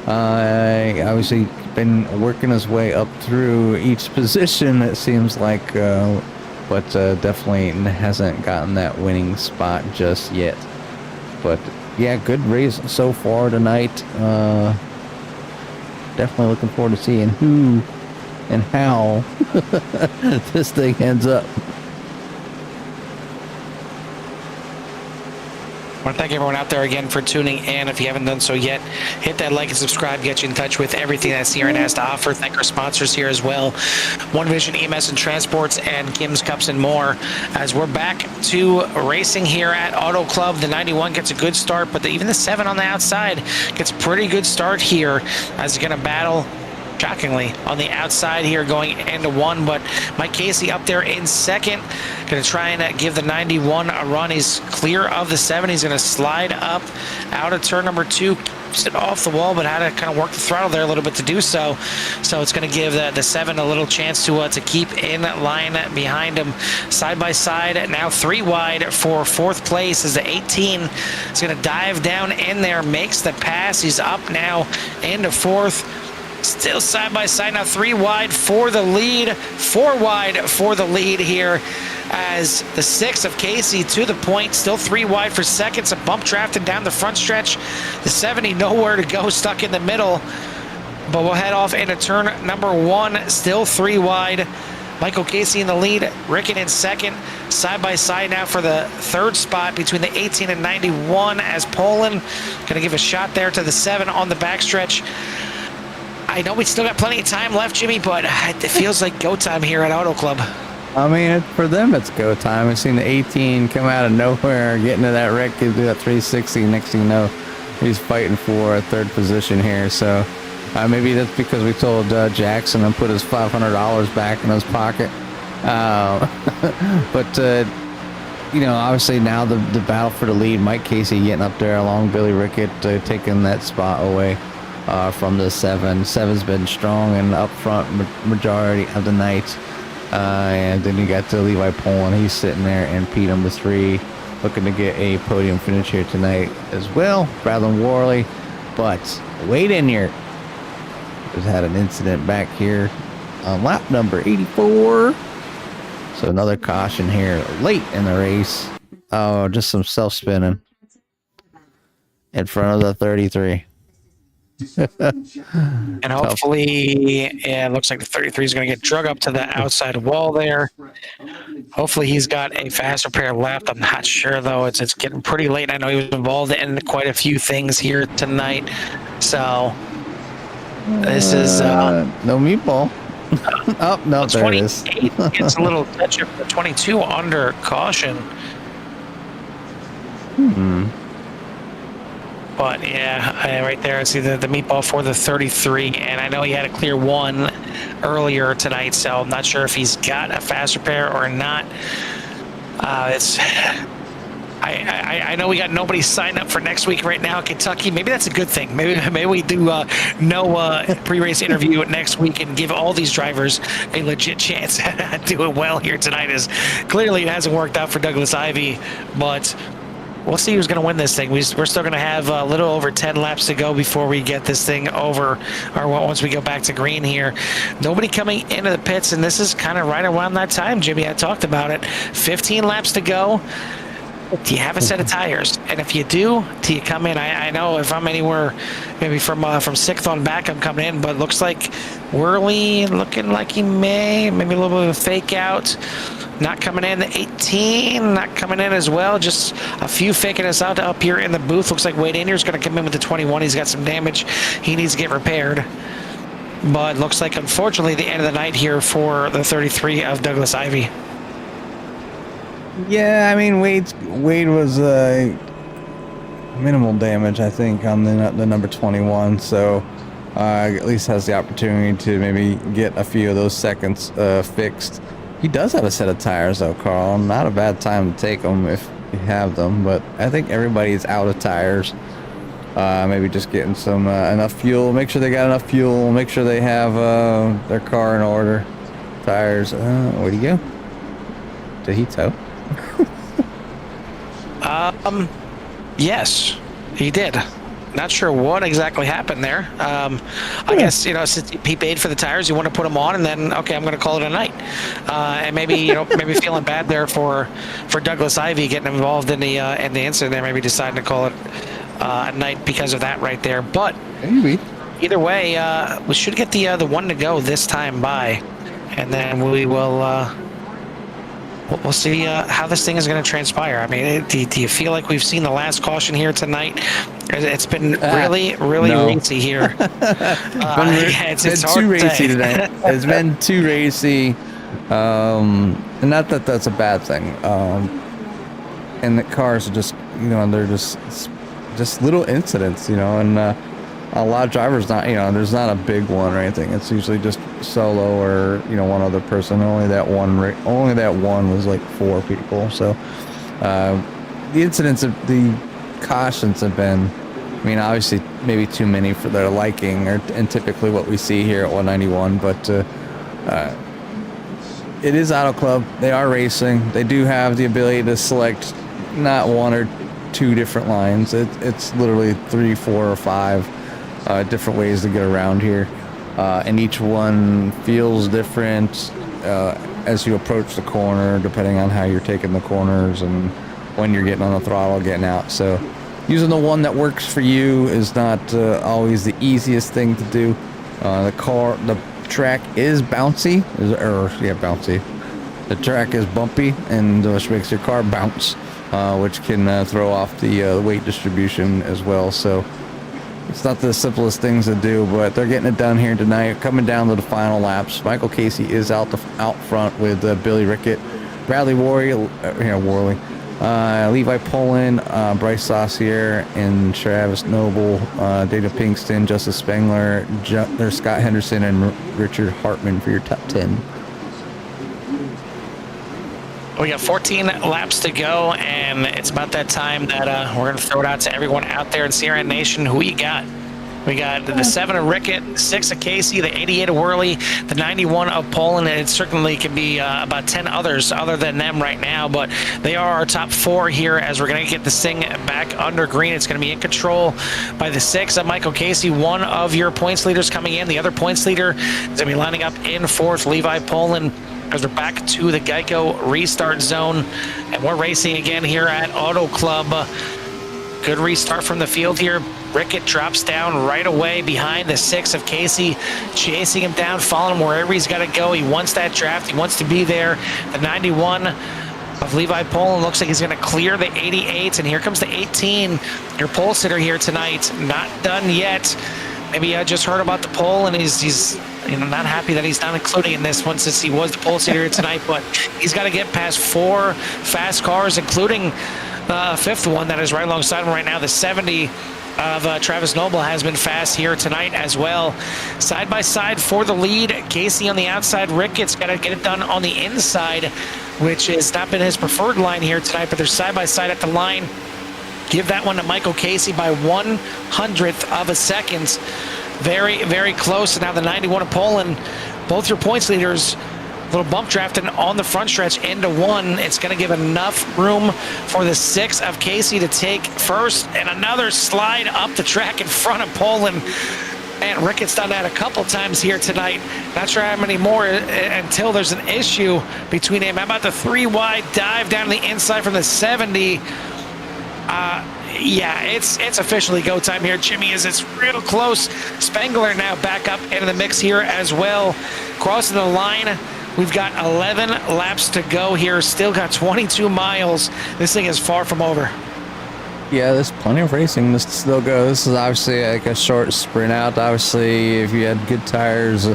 B: Obviously been working his way up through each position, it seems like, but definitely hasn't gotten that winning spot just yet. But yeah, good race so far tonight. Definitely looking forward to seeing who and how this thing ends up.
A: I want to thank everyone out there again for tuning in. If you haven't done so yet, hit that like and subscribe, get you in touch with everything that CRN has to offer. Thank our sponsors here as well, One Vision EMS and Transports, and Kim's Cups and more. As we're back to racing here at Auto Club, the 91 gets a good start, but even the 7 on the outside gets a pretty good start here as it's going to battle, shockingly, on the outside here going into 1. But Mike Casey up there in second, going to try and give the 91 a run. He's clear of the 7. He's going to slide up out of turn number 2, sit off the wall, but had to kind of work the throttle there a little bit to do so. So it's going to give the 7 a little chance to keep in line behind him. Side by side, now 3 wide for 4th place as the 18 is going to dive down in there, makes the pass. He's up now into 4th. Still side by side now, 3 wide for the lead, 4 wide for the lead here as the 6 of Casey to the point, still 3 wide for second. Some bump drafting down the front stretch. The 70 nowhere to go, stuck in the middle, but we'll head off into turn number 1, still 3 wide. Michael Casey in the lead, Rickett in second, side by side now for the 3rd spot between the 18 and 91 as Poland going to give a shot there to the 7 on the backstretch. I know we still got plenty of time left, Jimmy, but it feels like go time here at Auto Club.
B: I mean, for them, it's go time. I've seen the 18 come out of nowhere, get into that wreck, do that 360. Next thing you know, he's fighting for a 3rd position here. So maybe that's because we told Jackson to put his $500 back in his pocket. But obviously now the battle for the lead. Mike Casey getting up there along Billy Rickett, taking that spot away from the 7. 7's been strong and up front majority of the night. And then you got to Levi Poland. He's sitting there in P number 3, looking to get a podium finish here tonight as well. Bradley Worley, but Wade Enyart has had an incident back here on lap number 84. So another caution here late in the race. Oh, just some self-spinning in front of the 33.
A: And hopefully, yeah, it looks like the 33 is going to get drug up to the outside wall there. Hopefully, he's got a fast repair left. I'm not sure, though. It's getting pretty late. I know he was involved in quite a few things here tonight. So, this is...
B: no meatball. Oh, no, there it is.
A: It's a little touch of 22 under caution. But yeah, right there, I see the meatball for the 33, and I know he had a clear one earlier tonight, so I'm not sure if he's got a fast repair or not. I know we got nobody signed up for next week right now in Kentucky. Maybe that's a good thing. Maybe we do no pre-race interview next week and give all these drivers a legit chance at doing well here tonight. As clearly it hasn't worked out for Douglas Ivy, but we'll see who's going to win this thing. We're still going to have a little over 10 laps to go before we get this thing over, or once we go back to green here. Nobody coming into the pits, and this is kind of right around that time, Jimmy. I talked about it. 15 laps to go. Do you have a set of tires? And if you do you come in? I know if I'm anywhere, maybe from 6th on back, I'm coming in, but it looks like Worley looking like he maybe a little bit of a fake out. Not coming in. The 18 not coming in as well. Just a few faking us out up here in the booth. Looks like Wade Andrews going to come in with the 21. He's got some damage he needs to get repaired. But looks like, unfortunately, the end of the night here for the 33 of Douglas Ivy.
D: Yeah, I mean, Wade was minimal damage, I think, on the number 21. So at least has the opportunity to maybe get a few of those seconds fixed. He does have a set of tires, though, Carl. Not a bad time to take them if you have them. But I think everybody's out of tires. Maybe just getting some enough fuel. Make sure they got enough fuel. Make sure they have their car in order. Tires. Where'd he go? Did he tow?
A: Yes, he did. Not sure what exactly happened there. I guess, since he paid for the tires, you want to put them on, and then, okay, I'm going to call it a night. And maybe, maybe feeling bad there for Douglas Ivy getting involved in the incident there, maybe deciding to call it a night because of that right there. But
D: Maybe.
A: either way, we should get the one to go this time by, and then we will... We'll see how this thing is going to transpire. I mean, do you feel like we've seen the last caution here tonight? It's been really racy here.
D: It's been too racy today. It's been too racy. And not that that's a bad thing. And the cars are just, they're just little incidents, and a lot of drivers not, there's not a big one or anything. It's usually just solo or, one other person. Only that one was like 4 people. So the incidents of the cautions have been, obviously maybe too many for their liking, and typically what we see here at 191, but it is Auto Club. They are racing. They do have the ability to select not 1 or 2 different lines. It's literally 3, 4, or 5 different ways to get around here, and each one feels different as you approach the corner, depending on how you're taking the corners and when you're getting on the throttle, getting out. So using the one that works for you is not always the easiest thing to do. The track is bouncy, bouncy. The track is bumpy, and which makes your car bounce, which can throw off the weight distribution as well. So it's not the simplest things to do, but they're getting it done here tonight. Coming down to the final laps, Michael Casey is out front with Billy Rickett, Bradley Worley, Levi Poland, Bryce Saucier, and Travis Noble, Dana Pinkston, Justice Spengler, there's Scott Henderson, and Richard Hartman for your top 10.
A: We got 14 laps to go, and it's about that time that we're going to throw it out to everyone out there in CRN Nation. Who you got? We got the 7 of Rickett, 6 of Casey, the 88 of Worley, the 91 of Poland, and it certainly can be about 10 others other than them right now, but they are our top 4 here as we're going to get this thing back under green. It's going to be in control by the 6 of Michael Casey, one of your points leaders coming in. The other points leader is going to be lining up in 4th, Levi Poland, as we're back to the Geico restart zone, and we're racing again here at Auto Club. Good restart from the field here. Rickett drops down right away behind the 6 of Casey, chasing him down, following him wherever he's got to go. He wants that draft. He wants to be there. The 91 of Levi Poland looks like he's going to clear the 88, and here comes the 18. Your pole sitter here tonight. Not done yet. Maybe I just heard about the pole, and he's not happy that he's not including in this one since he was the pole sitter here tonight, but he's got to get past 4 fast cars, including the 5th one that is right alongside him right now. The 70 of Travis Noble has been fast here tonight as well. Side by side for the lead. Casey on the outside. Rickett's got to get it done on the inside, which has not been his preferred line here tonight, but they're side by side at the line. Give that one to Michael Casey by 1/100th of a second. Very, very close. And now the 91 of Poland, both your points leaders, little bump drafting on the front stretch into 1. It's going to give enough room for the 6 of Casey to take first, and another slide up the track in front of Poland. And Rickett's done that a couple times here tonight. Not sure how many more until there's an issue between him. How about the 3 wide dive down the inside from the 70? Yeah, it's officially go time here, Jimmy, as it's real close. Spengler now back up into the mix here as well. Crossing the line, we've got 11 laps to go here. Still got 22 miles. This thing is far from over.
D: Yeah, there's plenty of racing to still go. This is obviously like a short sprint out. Obviously, if you had good tires,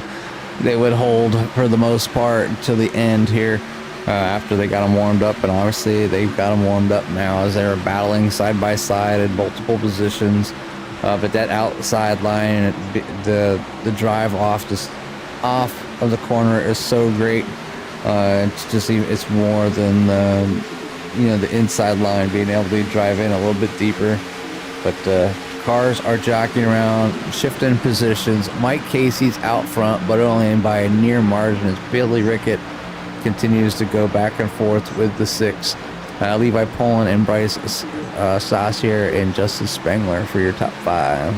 D: they would hold for the most part until the end here. After they got them warmed up, and obviously they've got them warmed up now as they're battling side by side in multiple positions. But that outside line, the drive off of the corner is so great. It's more than the inside line, being able to drive in a little bit deeper. But cars are jockeying around, shifting positions. Mike Casey's out front, but only by a near margin as Billy Rickett continues to go back and forth with the 6. Levi Poland and Bryce Saucier and Justin Spengler for your top 5.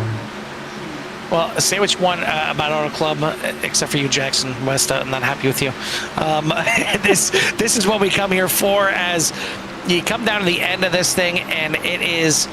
A: Well, say what you want about Auto Club, except for you, Jackson West. I'm not happy with you. This is what we come here for, as you come down to the end of this thing, and it is,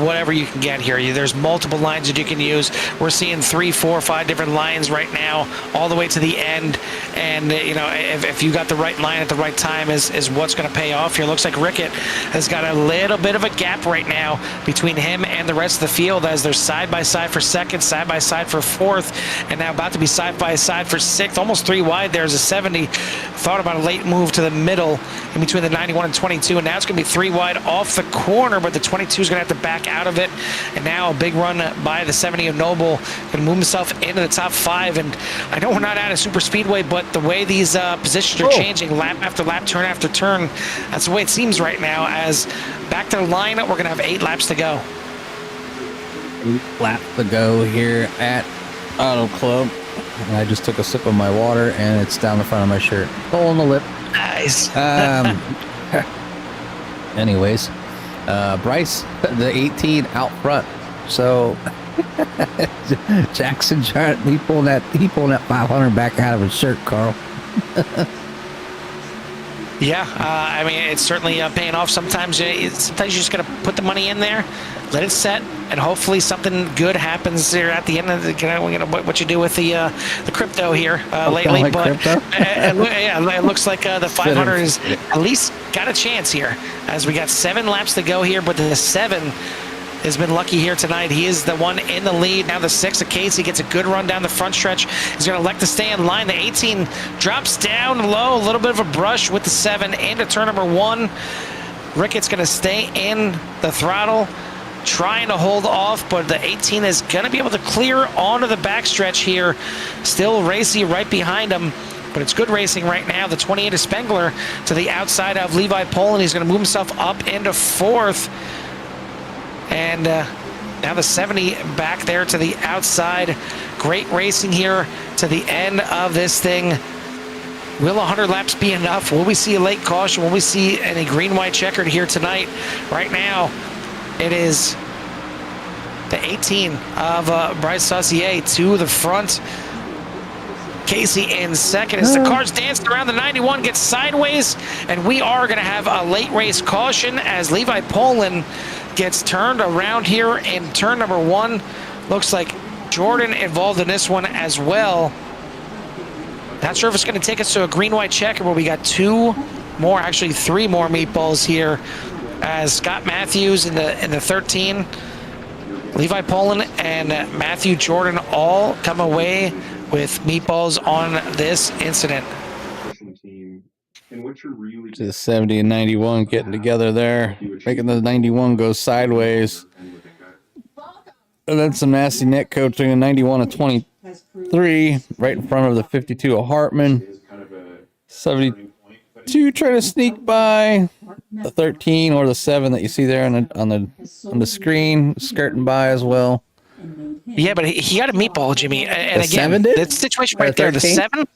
A: whatever you can get here. There's multiple lines that you can use. We're seeing 3, 4, 5 different lines right now, all the way to the end. And if you got the right line at the right time is what's going to pay off here. Looks like Rickett has got a little bit of a gap right now between him and the rest of the field, as they're side by side for 2nd, side by side for 4th, and now about to be side by side for 6th. Almost 3 wide. There's a 70. Thought about a late move to the middle in between the 91 and 22, and now it's going to be 3 wide off the corner, but the 22 is going to have to back out of it. And now a big run by the 70 of Noble, going to move himself into the top 5. And I know we're not at a super speedway, but the way these positions are changing lap after lap, turn after turn, that's the way it seems right now. As back to the line, we're going to have 8 laps to go.
B: 8 laps to go here at Auto Club. And I just took a sip of my water, and it's down the front of my shirt. Hole in the lip.
A: Nice.
B: Anyways, Bryce, the 18 out front. So Jackson, he pulling that 500 back out of his shirt, Carl.
A: Yeah, I mean, it's certainly paying off. Sometimes you just got to put the money in there, let it set, and hopefully something good happens there at the end of the, what you do with the crypto here lately. But it looks like the 500 is at least got a chance here, as we got 7 laps to go here, but the 7 has been lucky here tonight. He is the one in the lead. Now the 6 of Casey gets a good run down the front stretch. He's going to elect to stay in line. The 18 drops down low, a little bit of a brush with the 7 into turn number 1. Rickett's going to stay in the throttle, trying to hold off, but the 18 is going to be able to clear onto the backstretch here. Still Racy right behind him, but it's good racing right now. The 28 of Spengler to the outside of Levi Poland. He's going to move himself up into 4th. And now the 70 back there to the outside. Great racing here to the end of this thing. Will 100 laps be enough? Will we see a late caution? Will we see any green-white checkered here tonight? Right now, it is the 18 of Bryce Saucier to the front. Casey in 2nd as the cars danced around. The 91 gets sideways, and we are going to have a late race caution as Levi Poland gets turned around here in turn number 1. Looks like Jordan involved in this one as well. Not sure if it's going to take us to a green-white checker, but we got 2 more, actually 3 more meatballs here, as Scott Matthews in the 13, Levi Poland, and Matthew Jordan all come away with meatballs on this incident.
D: The 70 and 91 getting together there, making the 91 go sideways. And then some nasty net coaching, a 91 of 23, right in front of the 52 of Hartman. 72 trying to sneak by the 13 or the 7 that you see there on the screen, skirting by as well.
A: Yeah, but he got a meatball, Jimmy. And
B: The
A: again,
B: 7 did?
A: that situation right there, the
B: 13?
A: 7,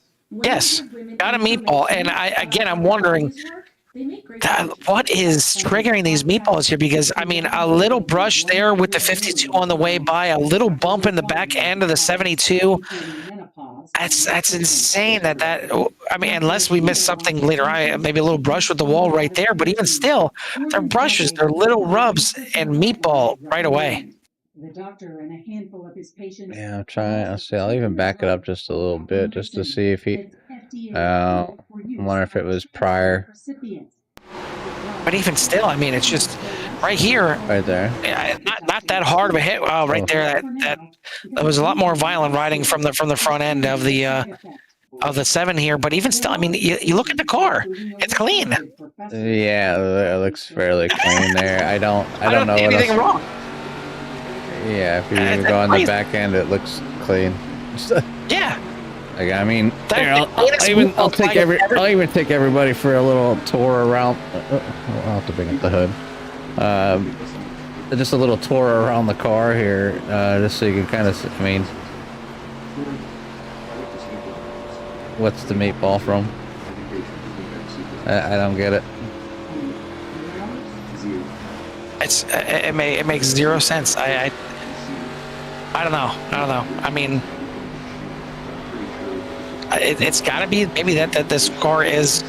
A: yes, got a meatball. And I'm wondering, what is triggering these meatballs here? Because, I mean, a little brush there with the 52 on the way by, a little bump in the back end of the 72. That's insane I mean, unless we missed something later, maybe a little brush with the wall right there. But even still, they're brushes, they're little rubs, and meatball right away.
E: The doctor and a handful of his patients.
B: Yeah, I'm trying. I'll even back it up just a little bit just to see if he. I wonder if it was prior.
A: But even still, I mean, it's just right here.
B: Right there.
A: Not that hard of a hit. Wow, right there. That was a lot more violent riding from the front end of the 7 here. But even still, I mean, you look at the car, it's clean.
B: Yeah, it looks fairly clean there. I don't know
A: see
B: what
A: anything
B: else.
A: wrong.
B: Yeah, if you even go on the back end, it looks clean.
A: Yeah.
B: Like, I mean, here, I'll
A: flag
B: I'll even take everybody for a little tour around. I'll have to bring up the hood. Just a little tour around the car here, just so you can kind of. I mean, what's the meatball from? I don't get it.
A: It makes zero sense. I don't know. I mean, it's got to be maybe that this car is,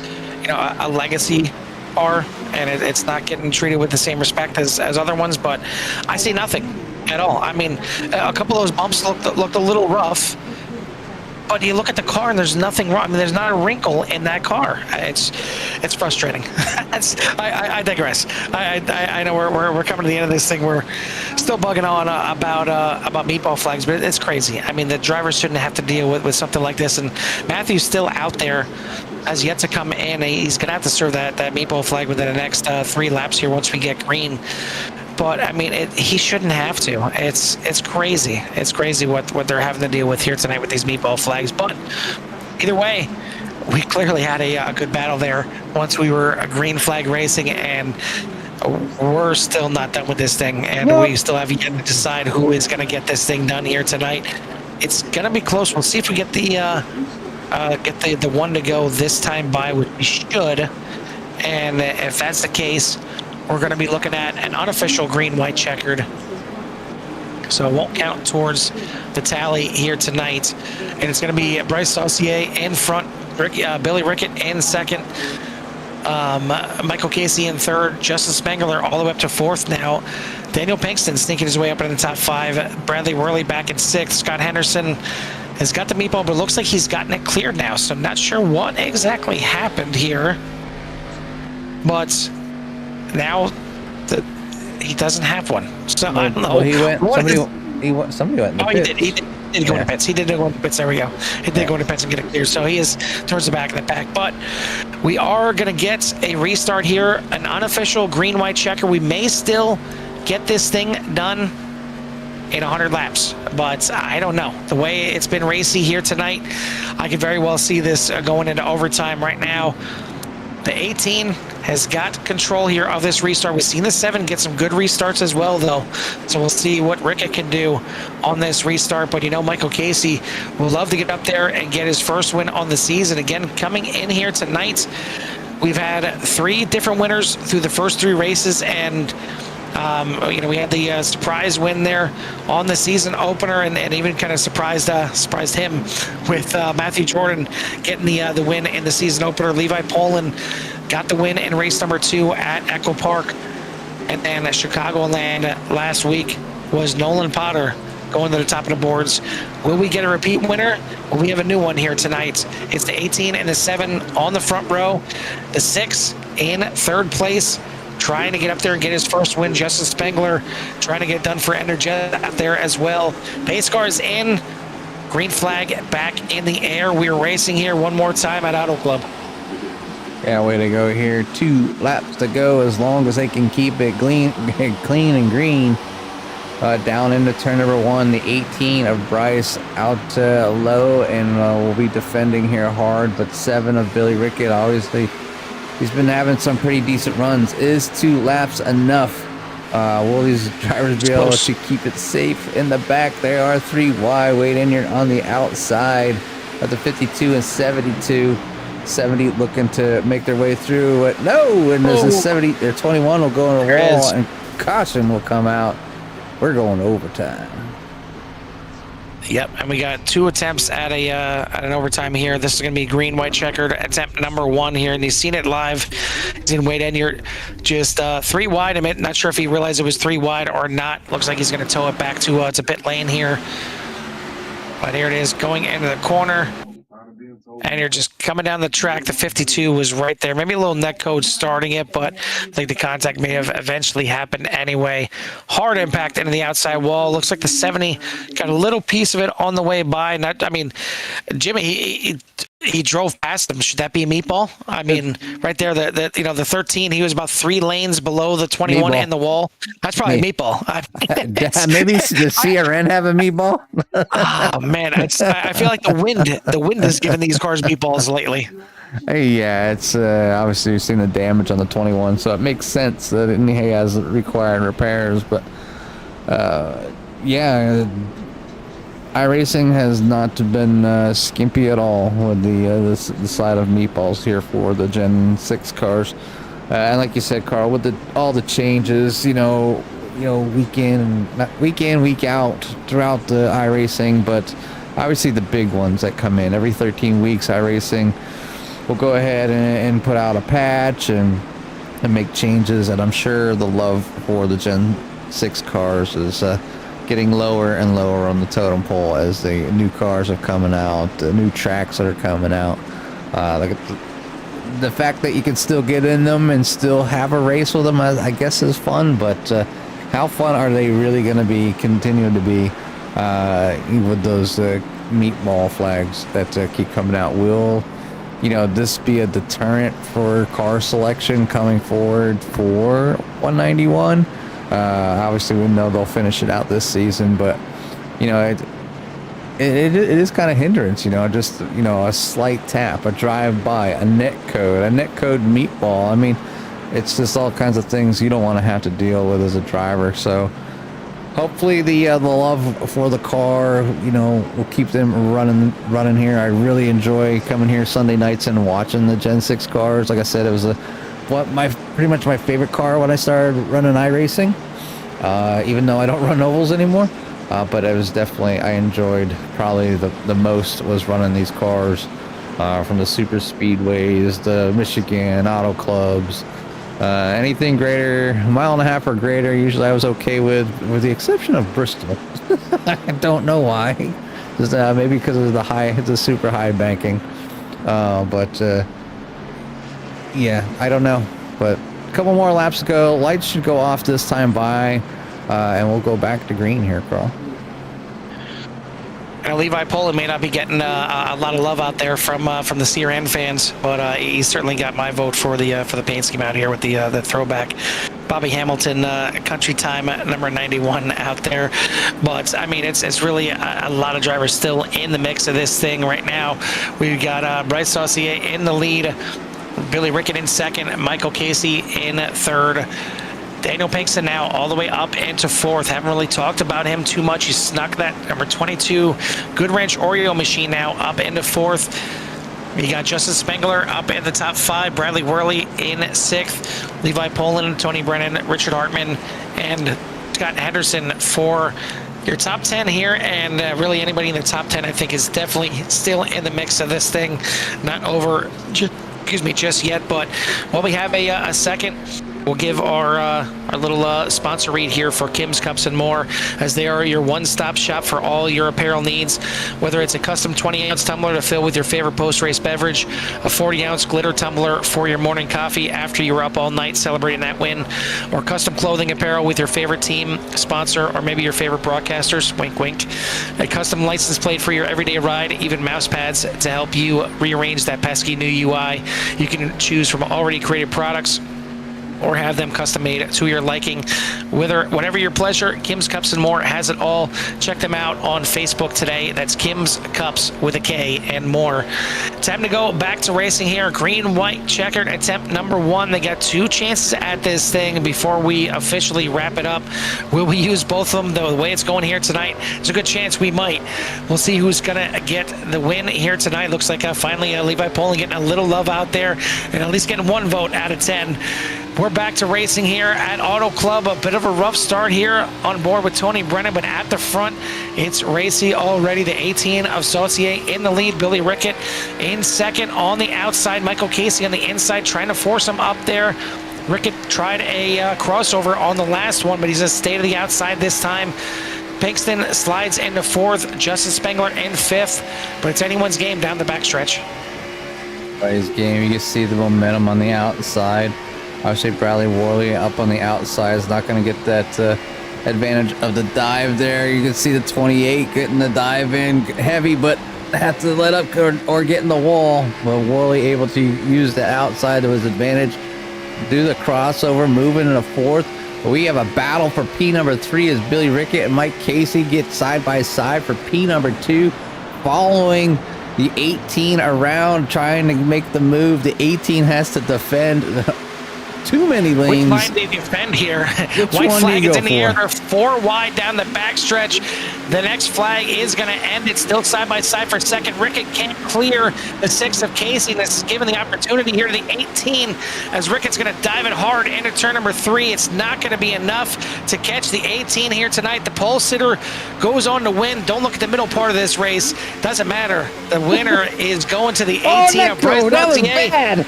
A: a legacy car, and it's not getting treated with the same respect as other ones. But I see nothing at all. I mean, a couple of those bumps looked a little rough, but you look at the car and there's nothing wrong. I mean, there's not a wrinkle in that car. It's frustrating. I digress. I know we're coming to the end of this thing. We're still bugging on about meatball flags, but it's crazy. I mean, the drivers shouldn't have to deal with something like this. And Matthew's still out there, has yet to come in. He's going to have to serve that meatball flag within the next 3 laps here once we get green. But I mean, he shouldn't have to. It's crazy. It's crazy what they're having to deal with here tonight with these meatball flags. But either way, we clearly had a good battle there once we were a green flag racing, and we're still not done with this thing. And we still have yet to decide who is going to get this thing done here tonight. It's going to be close. We'll see if we get the one to go this time by, which we should. And if that's the case, we're going to be looking at an unofficial green-white checkered. So it won't count towards the tally here tonight. And it's going to be Bryce Saucier in front, Billy Rickett in second, Michael Casey in third, Justin Spengler all the way up to fourth now. Daniel Pinkston sneaking his way up in the top 5. Bradley Worley back in 6th. Scott Henderson has got the meatball, but it looks like he's gotten it cleared now. So not sure what exactly happened here. But now he doesn't have one. So I don't know.
B: Well, somebody went in the pits.
A: He did go into pits. He did go into pits. There we go. He did go into pits and get it clear. So he is towards the back of the pack. But we are going to get a restart here, an unofficial green-white checker. We may still get this thing done in 100 laps, but I don't know. The way it's been racy here tonight, I could very well see this going into overtime right now. The 18 has got control here of this restart. We've seen the 7 get some good restarts as well, though. So we'll see what Rickett can do on this restart. But, Michael Casey will love to get up there and get his first win on the season. Again, coming in here tonight, we've had 3 different winners through the first 3 races. And, we had the surprise win there on the season opener, and even kind of surprised him with Matthew Jordan getting the win in the season opener. Levi Poland got the win in race number 2 at Echo Park. And then Chicagoland last week was Nolan Potter going to the top of the boards. Will we get a repeat winner? Well, we have a new one here tonight. It's the 18 and the 7 on the front row. The 6 in third place, trying to get up there and get his first win. Justin Spengler trying to get it done for Energet out there as well. Pace cars in. Green flag back in the air. We're racing here one more time at Auto Club.
B: Yeah, way to go here. 2 laps to go, as long as they can keep it clean and green. Down into turn number 1, the 18 of Bryce out low, and we'll be defending here hard. But 7 of Billy Rickett, obviously, he's been having some pretty decent runs. Is 2 laps enough? Will these drivers be able to keep it safe in the back? They are 3 wide, waiting here on the outside of the 52 and 72. 70 looking to make their way through. No, and there's a 70 or 21 will go on the wall, and caution will come out. We're going overtime.
A: Yep, and we got 2 attempts at an overtime here. This is going to be green, white checkered attempt number 1 here, and he's seen it live. He's in wait end here, just 3 wide. I'm not sure if he realized it was 3 wide or not. Looks like he's going to tow it back to pit lane here. But here it is, going into the corner. And you're just coming down the track. The 52 was right there. Maybe a little net code starting it, but I think the contact may have eventually happened anyway. Hard impact into the outside wall. Looks like the 70 got a little piece of it on the way by. Jimmy, he drove past them. Should that be a meatball? I mean, right there, the 13, he was about 3 lanes below the 21
B: meatball.
A: And the wall. That's probably a meatball.
B: Maybe the CRN have a meatball?
A: Oh man, I feel like the wind has given these cars meatballs lately.
B: Yeah, it's obviously you've seen the damage on the 21, so it makes sense that he has required repairs. But yeah, iRacing has not been skimpy at all with the side of meatballs here for the Gen 6 cars. And like you said, Carl, with all the changes, week in, week out throughout the iRacing, but obviously the big ones that come in every 13 weeks, iRacing will go ahead and put out a patch and make changes. And I'm sure the love for the Gen 6 cars is getting lower and lower on the totem pole as the new cars are coming out, the new tracks that are coming out. Like the fact that you can still get in them and still have a race with them, I guess, is fun. But how fun are they really going to continue to be with those meatball flags that keep coming out? Will this be a deterrent for car selection coming forward for 191? Obviously, we know they'll finish it out this season, but it is kind of hindrance. Just a slight tap, a drive-by, a net code meatball. I mean, it's just all kinds of things you don't want to have to deal with as a driver. So hopefully the love for the car, will keep them running here. I really enjoy coming here Sunday nights and watching the Gen 6 cars. Like I said, it was pretty much my favorite car when I started running iRacing, even though I don't run ovals anymore. But it was definitely, I enjoyed probably the most was running these cars from the super speedways, the Michigan auto clubs, anything greater, 1.5 miles or greater. Usually I was okay with the exception of Bristol. I don't know why. Just, maybe because of the super high banking. Yeah, I don't know. But a couple more laps to go. Lights should go off this time by. And we'll go back to green here, Carl.
A: Levi Poland may not be getting a lot of love out there from the CRN fans, but he certainly got my vote for the paint scheme out here with the throwback Bobby Hamilton country time number 91 out there. But I mean, it's really a lot of drivers still in the mix of this thing right now. We've got Bryce Saucier in the lead, Billy Rickett in second, Michael Casey in third. Daniel Pinkston now all the way up into fourth. Haven't really talked about him too much. He snuck that number 22 Good Ranch Oreo machine now up into fourth. You got Justin Spengler up in the top 5. Bradley Worley in sixth. Levi Poland, Tony Brennan, Richard Hartman, and Scott Henderson for your top 10 here. And really anybody in the top 10, I think, is definitely still in the mix of this thing. Not over, just yet. But we have a second We'll give our little sponsor read here for Kim's Cups and More, as they are your one-stop shop for all your apparel needs. Whether it's a custom 20-ounce tumbler to fill with your favorite post-race beverage, a 40-ounce glitter tumbler for your morning coffee after you were up all night celebrating that win, or custom clothing apparel with your favorite team, sponsor, or maybe your favorite broadcasters, wink wink, a custom license plate for your everyday ride, even mouse pads to help you rearrange that pesky new UI. You can choose from already created products or have them custom made to your liking. Whatever your pleasure, Kim's Cups and More has it all. Check them out on Facebook today. That's Kim's Cups with a K and More. Time to go back to racing here. Green, white, checkered, attempt number 1. They got 2 chances at this thing before we officially wrap it up. Will we use both of them? Though the way it's going here tonight, there's a good chance we might. We'll see who's going to get the win here tonight. Looks like finally Levi Poland getting a little love out there and at least getting 1 vote out of 10. We're back to racing here at Auto Club. A bit of a rough start here on board with Tony Brennan, but at the front, it's Racy already. The 18 of Sautier in the lead. Billy Rickett in second. On the outside, Michael Casey on the inside, trying to force him up there. Rickett tried a crossover on the last one, but he's just stayed to the outside this time. Pinkston slides into 4th. Justin Spengler in 5th, but it's anyone's game down the backstretch.
B: His game, you can see the momentum on the outside. Obviously, Bradley Worley up on the outside is not going to get that advantage of the dive there. You can see the 28 getting the dive in heavy, but have to let up or get in the wall. But Worley able to use the outside to his advantage, do the crossover, moving in a 4th. But we have a battle for P number 3 as Billy Rickett and Mike Casey get side by side for P number 2, following the 18 around, trying to make the move. The 18 has to defend. Too many lanes.
A: Which line they defend here? White flag is in the air. They're 4 wide down the backstretch. The next flag is going to end. It's still side by side for second. Rickett can't clear the 6 of Casey. This is given the opportunity here to the 18 as Rickett's going to dive it hard into turn number 3. It's not going to be enough to catch the 18 here tonight. The pole sitter goes on to win. Don't look at the middle part of this race. Doesn't matter. The winner is going to the 18 of Bryce Peltier.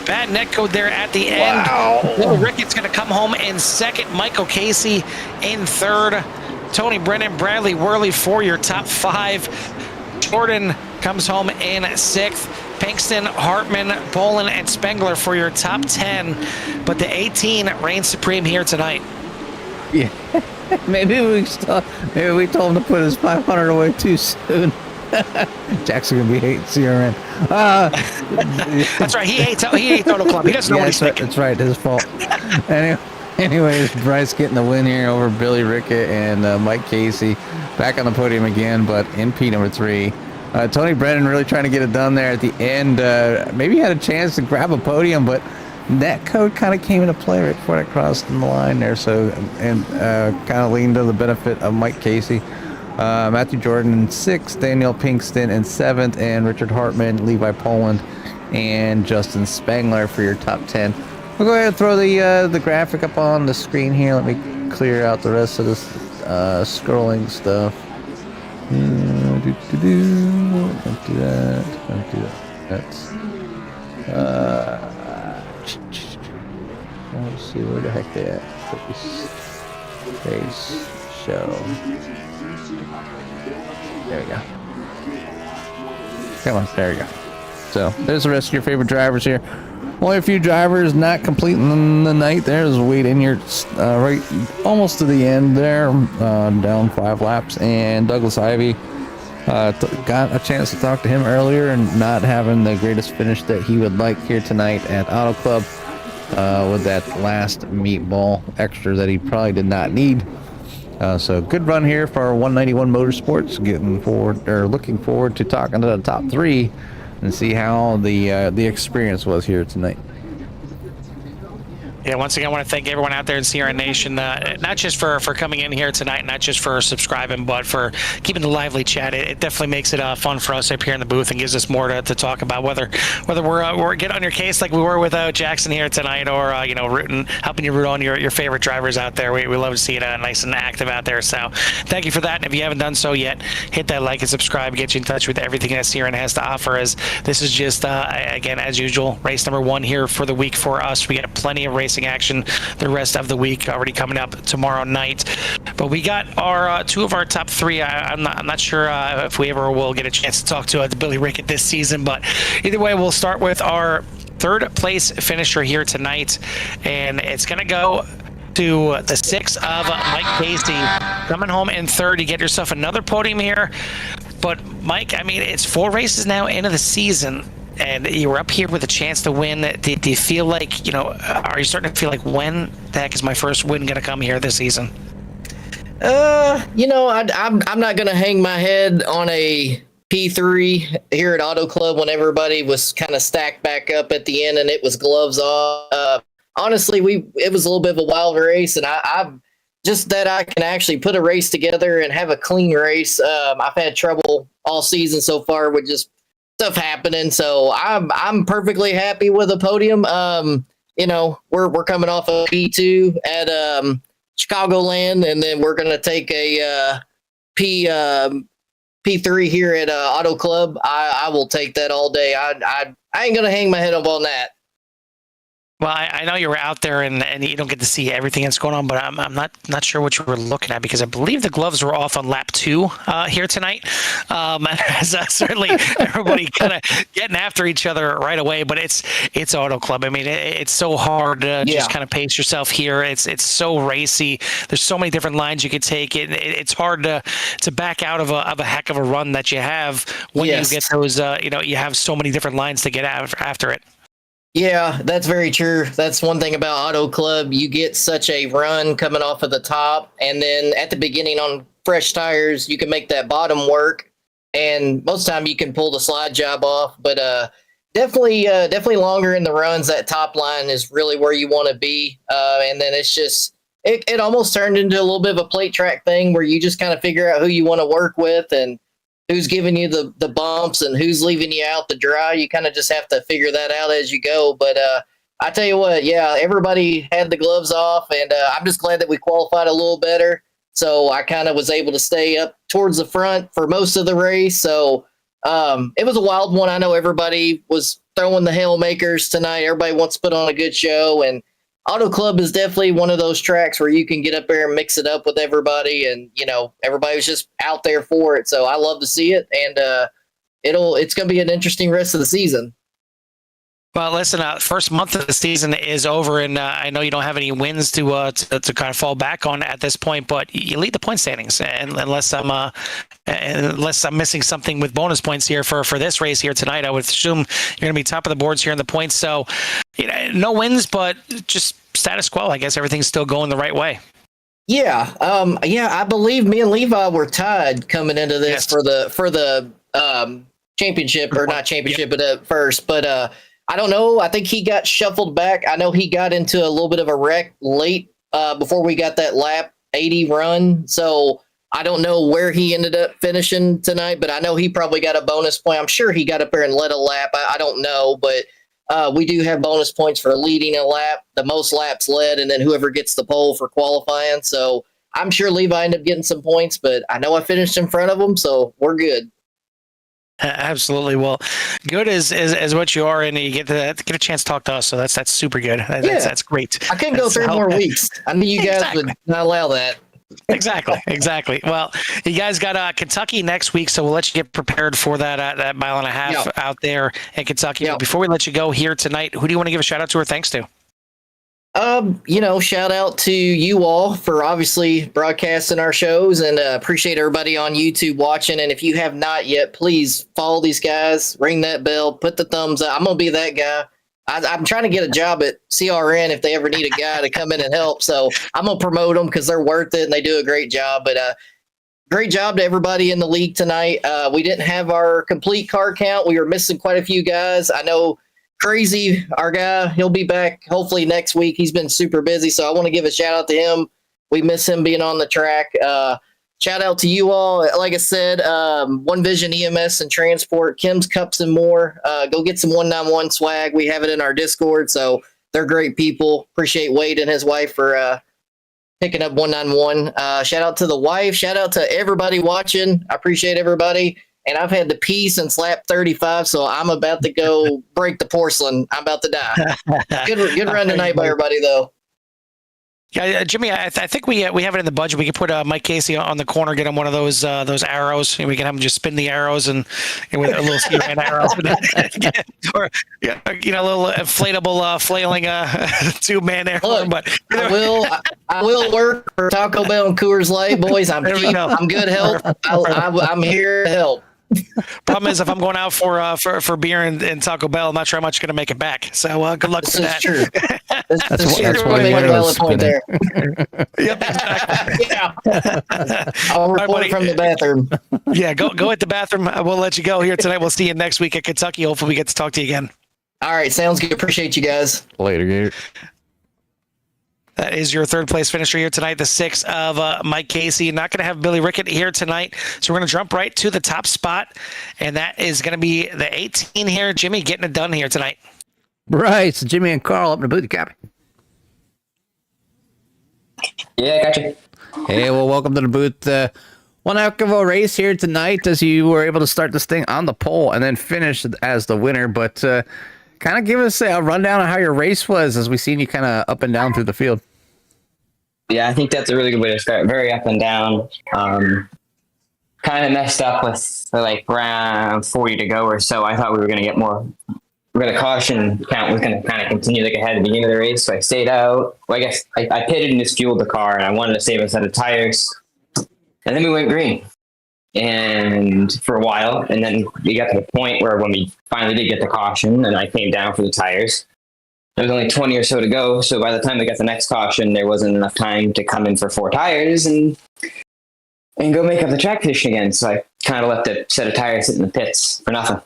A: Bad net code there at the end. Wow. Rickett's going to come home in second. Michael Casey in third. Tony Brennan, Bradley Worley for your top 5. Jordan comes home in 6th. Pinkston, Hartman, Poland, and Spengler for your top 10. But the 18 reigns supreme here tonight.
B: Yeah. Maybe we told him to put his 500 away too soon. Jackson gonna be hating CRN.
A: That's right. He hates Auto Club. He doesn't know what he's thinking.
B: That's right. His fault. Anyways, Bryce getting the win here over Billy Rickett and Mike Casey, back on the podium again, but in P number 3. Tony Brennan really trying to get it done there at the end. Maybe had a chance to grab a podium, but net code kind of came into play right before it crossed the line there. So and kind of leaned to the benefit of Mike Casey. Matthew Jordan in 6th, Daniel Pinkston in 7th, and Richard Hartman, Levi Poland, and Justin Spengler for your top 10. We'll go ahead and throw the graphic up on the screen here. Let me clear out the rest of this scrolling stuff. Don't do that. Don't do that. Let's see where the heck they at. Face show. There we go. Come on, there we go. So there's the rest of your favorite drivers here. Only a few drivers not completing the night. There's Wade in here right almost to the end there, down 5 laps. And Douglas Ivey, got a chance to talk to him earlier and not having the greatest finish that he would like here tonight at Auto Club with that last meatball extra that he probably did not need. So good run here for 191 Motorsports. Looking forward to talking to the top 3 and see how the experience was here tonight.
A: Yeah, once again, I want to thank everyone out there in CRN Nation, not just for coming in here tonight, not just for subscribing, but for keeping the lively chat. It definitely makes it fun for us up here in the booth and gives us more to talk about, whether we're getting on your case like we were with Jackson here tonight, or helping you root on your favorite drivers out there. We love to see it nice and active out there. So thank you for that. And if you haven't done so yet, hit that like and subscribe. Get you in touch with everything that CRN has to offer. As this is just again, as usual, race number 1 here for the week for us. We got plenty of racing racing action the rest of the week already coming up tomorrow night. But we got our two of our top three. I'm not sure if we ever will get a chance to talk to Billy Rickett this season, but either way, we'll start with our third place finisher here tonight, and it's going to go to the 6 of Mike Casey, coming home in third. You get yourself another podium here. But Mike, I mean, it's 4 races now into the season, and you're up here with a chance to win. Do you feel like, are you starting to feel like, when the heck is my first win going to come here this season?
F: I'm not going to hang my head on a P3 here at Auto Club when everybody was kind of stacked back up at the end and it was gloves off. Honestly, it was a little bit of a wild race, and I'm just that I can actually put a race together and have a clean race. I've had trouble all season so far with just stuff happening, so I'm perfectly happy with a podium. We're coming off of P2 at Chicagoland, and then we're gonna take a P3 here at Auto Club. I will take that all day. I ain't gonna hang my head up on that.
A: Well, I know you were out there and you don't get to see everything that's going on, but I'm not sure what you were looking at, because I believe the gloves were off on lap 2 here tonight. Certainly everybody kind of getting after each other right away, but it's Auto Club. I mean, it's so hard to just kind of pace yourself here. It's so racy. There's so many different lines you could take. It's hard to back out of a heck of a run that you have when you get those. You have so many different lines to get after it.
F: Yeah, that's very true. That's one thing about Auto Club. You get such a run coming off of the top, and then at the beginning on fresh tires, you can make that bottom work, and most of the time you can pull the slide job off. But definitely longer in the runs. That top line is really where you want to be, and then it's just it almost turned into a little bit of a plate track thing where you just kind of figure out who you want to work with and who's giving you the bumps and who's leaving you out to dry. You kind of just have to figure that out as you go. But I tell you what, everybody had the gloves off, and I'm just glad that we qualified a little better. So I kind of was able to stay up towards the front for most of the race. So it was a wild one. I know everybody was throwing the Hailmakers tonight. Everybody wants to put on a good show, and Auto Club is definitely one of those tracks where you can get up there and mix it up with everybody, and everybody was just out there for it. So I love to see it, and it's going to be an interesting rest of the season.
A: Well, listen, first month of the season is over, and I know you don't have any wins to kind of fall back on at this point, but you lead the point standings, and unless I'm missing something with bonus points here for this race here tonight, I would assume you're going to be top of the boards here in the points. So, no wins, but just status quo. I guess everything's still going the right way.
F: Yeah, I believe me and Levi were tied coming into this for the championship, or not championship, but at first, but. I don't know. I think he got shuffled back. I know he got into a little bit of a wreck late before we got that lap 80 run. So I don't know where he ended up finishing tonight, but I know he probably got a bonus point. I'm sure he got up there and led a lap. I don't know, but we do have bonus points for leading a lap, the most laps led, and then whoever gets the pole for qualifying. So I'm sure Levi ended up getting some points, but I know I finished in front of him, so we're good.
A: Absolutely. Well, good as what you are, and you get a chance to talk to us. So that's super good. That's great.
F: I couldn't go 3 more weeks. I knew you guys would not allow that.
A: Exactly. Well, you guys got Kentucky next week, so we'll let you get prepared for that mile and a half out there in Kentucky. But before we let you go here tonight, who do you want to give a shout out to or thanks to?
F: Shout out to you all for obviously broadcasting our shows, and appreciate everybody on YouTube watching. And if you have not yet, please follow these guys, ring that bell, put the thumbs up. I'm going to be that guy. I'm trying to get a job at CRN if they ever need a guy to come in and help. So I'm going to promote them because they're worth it and they do a great job. But great job to everybody in the league tonight. We didn't have our complete car count. We were missing quite a few guys. I know Crazy, our guy, he'll be back hopefully next week. He's been super busy, so I want to give a shout out to him. We miss him being on the track. Shout out to you all. Like I said, One Vision EMS and Transport, Kim's Cups and more. Go get some 191 swag. We have it in our Discord, so they're great people. Appreciate Wade and his wife for picking up 191. Shout out to the wife. Shout out to everybody watching. I appreciate everybody. and I've had to pee since lap 35, so I'm about to go break the porcelain. I'm about to die. Good run tonight by everybody, though.
A: Yeah, Jimmy, I think we have it in the budget. We could put Mike Casey on the corner, get him one of those arrows, and we can have him just spin the arrows and with a little CRN arrows, or a little inflatable flailing 2-man arrow.
F: Look,
A: But
F: I will work for Taco Bell and Coors Light, boys. I'm cheap. I'm good help. I'm here to help.
A: Problem is, if I'm going out for beer and Taco Bell, I'm not sure how much going to make it back. So good luck with that.
F: True.
B: That's why
F: make a
B: arrows
F: valid point there.
A: Yep, exactly.
F: Yeah. I'll report from the bathroom.
A: Yeah, go at the bathroom. We'll let you go here tonight. We'll see you next week at Kentucky. Hopefully, we get to talk to you again.
F: All right, sounds good. Appreciate you guys.
B: Later, Gator.
A: That is your third place finisher here tonight, the 6 of Mike Casey. Not going to have Billy Rickett here tonight, so we're going to jump right to the top spot, and that is going to be the 18 here. Jimmy getting it done here tonight.
B: Right, so Jimmy and Carl up in the booth. Copy.
G: Yeah, gotcha.
B: Hey, well, welcome to the booth. One heck of a race here tonight, as you were able to start this thing on the pole and then finish as the winner. But kind of give us a rundown of how your race was, as we've seen you kind of up and down through the field.
G: Yeah, I think that's a really good way to start. Very up and down. Kind of messed up with like around 40 to go or so. I thought we were going to get more. The caution count was going to kind of continue like ahead at the beginning of the race, so I stayed out. Well, I guess I pitted and just fueled the car, and I wanted to save a set of tires. And then we went green, and for a while, and then we got to the point where when we finally did get the caution, and I came down for the tires, there was only 20 or so to go. So by the time we got the next caution, there wasn't enough time to come in for 4 tires and go make up the track position again. So I kind of left a set of tires sit in the pits for nothing.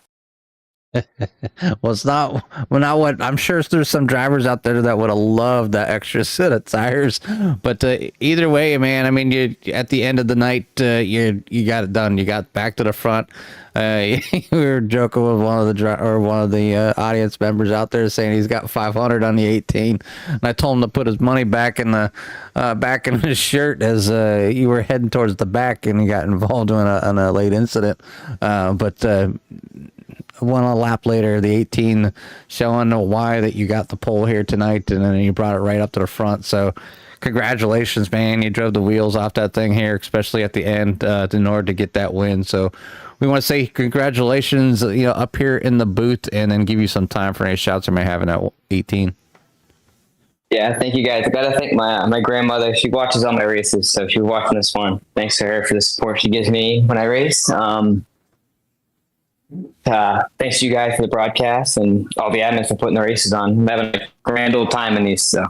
B: Well, it's not what I'm sure there's some drivers out there that would have loved that extra set of tires, but either way, man, I mean, you at the end of the night, you got it done. You got back to the front. We were joking with one of the audience members out there saying he's got 500 on the 18, and I told him to put his money back in his shirt as you were heading towards the back, and he got involved in a late incident, but. One a lap later, the 18 showing why that you got the pole here tonight, and then you brought it right up to the front. So congratulations, man. You drove the wheels off that thing here, especially at the end, in order to get that win. So we want to say congratulations, up here in the booth, and then give you some time for any shouts you may have in that 18.
G: Yeah, thank you guys. I gotta thank my grandmother. She watches all my races, so she was watching this one. Thanks to her for the support she gives me when I race. Thanks to you guys for the broadcast and all the admins for putting the races on. I'm having a grand old time in these, so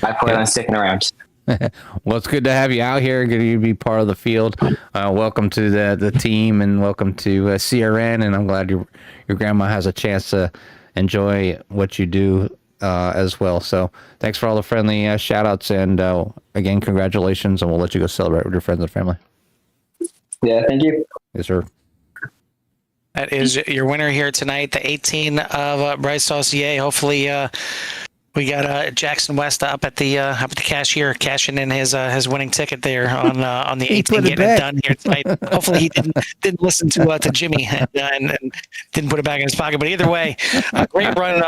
G: I plan on sticking around.
B: Well, it's good to have you out here. Good to be part of the field. Welcome to the team, and welcome to CRN. And I'm glad your grandma has a chance to enjoy what you do as well. So thanks for all the friendly shout outs, and again, congratulations, and we'll let you go celebrate with your friends and family.
G: Yeah, thank you.
B: Yes, sir.
A: That is your winner here tonight, the 18 of Bryce Saucier. Hopefully, we got Jackson West up at the cashier cashing in his winning ticket there on the 18, getting it done here tonight. Hopefully, he didn't listen to Jimmy and didn't put it back in his pocket. But either way, a great run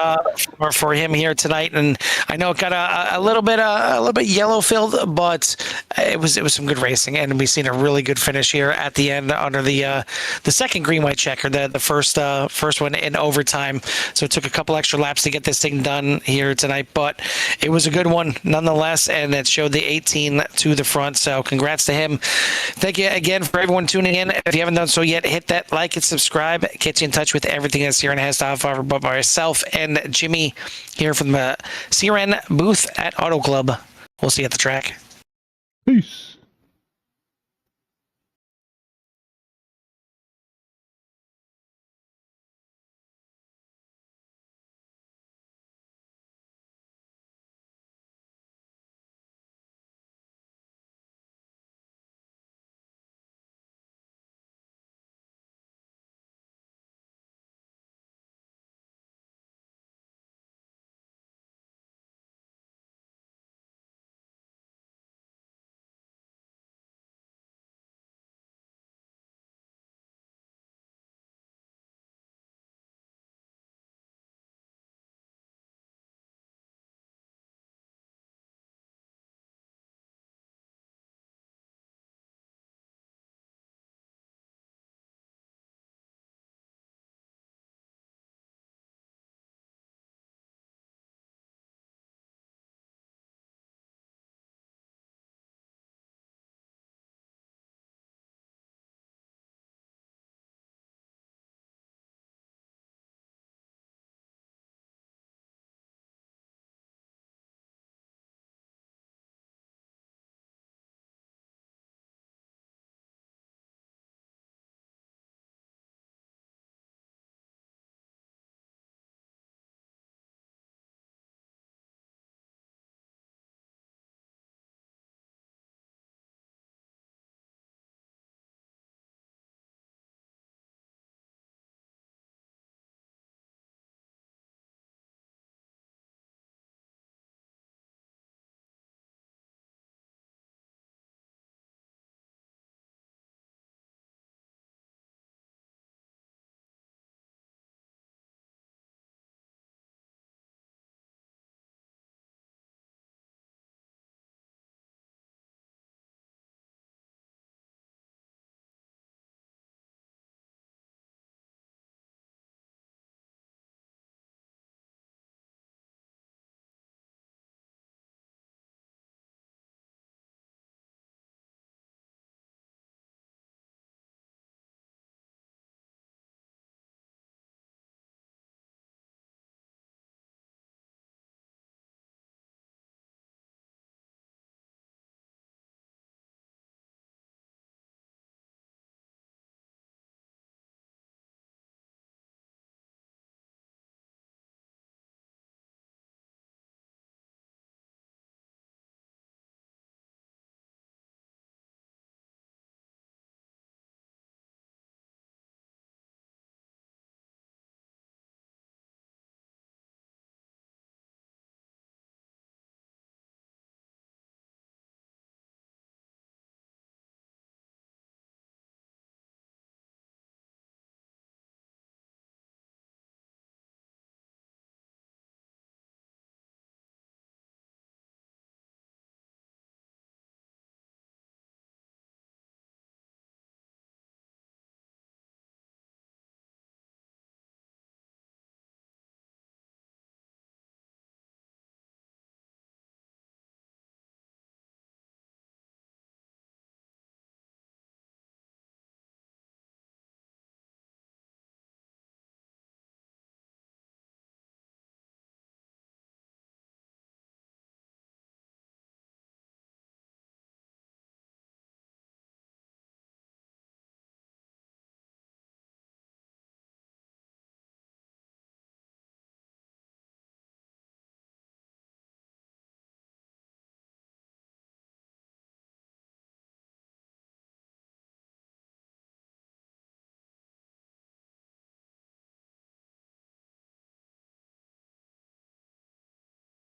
A: for him here tonight. And I know it got a little bit yellow filled, but it was some good racing, and we've seen a really good finish here at the end under the second green white checker, the first one in overtime. So it took a couple extra laps to get this thing done here tonight. But it was a good one nonetheless, and it showed the 18 to the front. So congrats to him. Thank you again for everyone tuning in. If you haven't done so yet, hit that like and subscribe. Get you in touch with everything that CRN has to offer, but myself and Jimmy here from the CRN booth at Auto Club. We'll see you at the track.
B: Peace.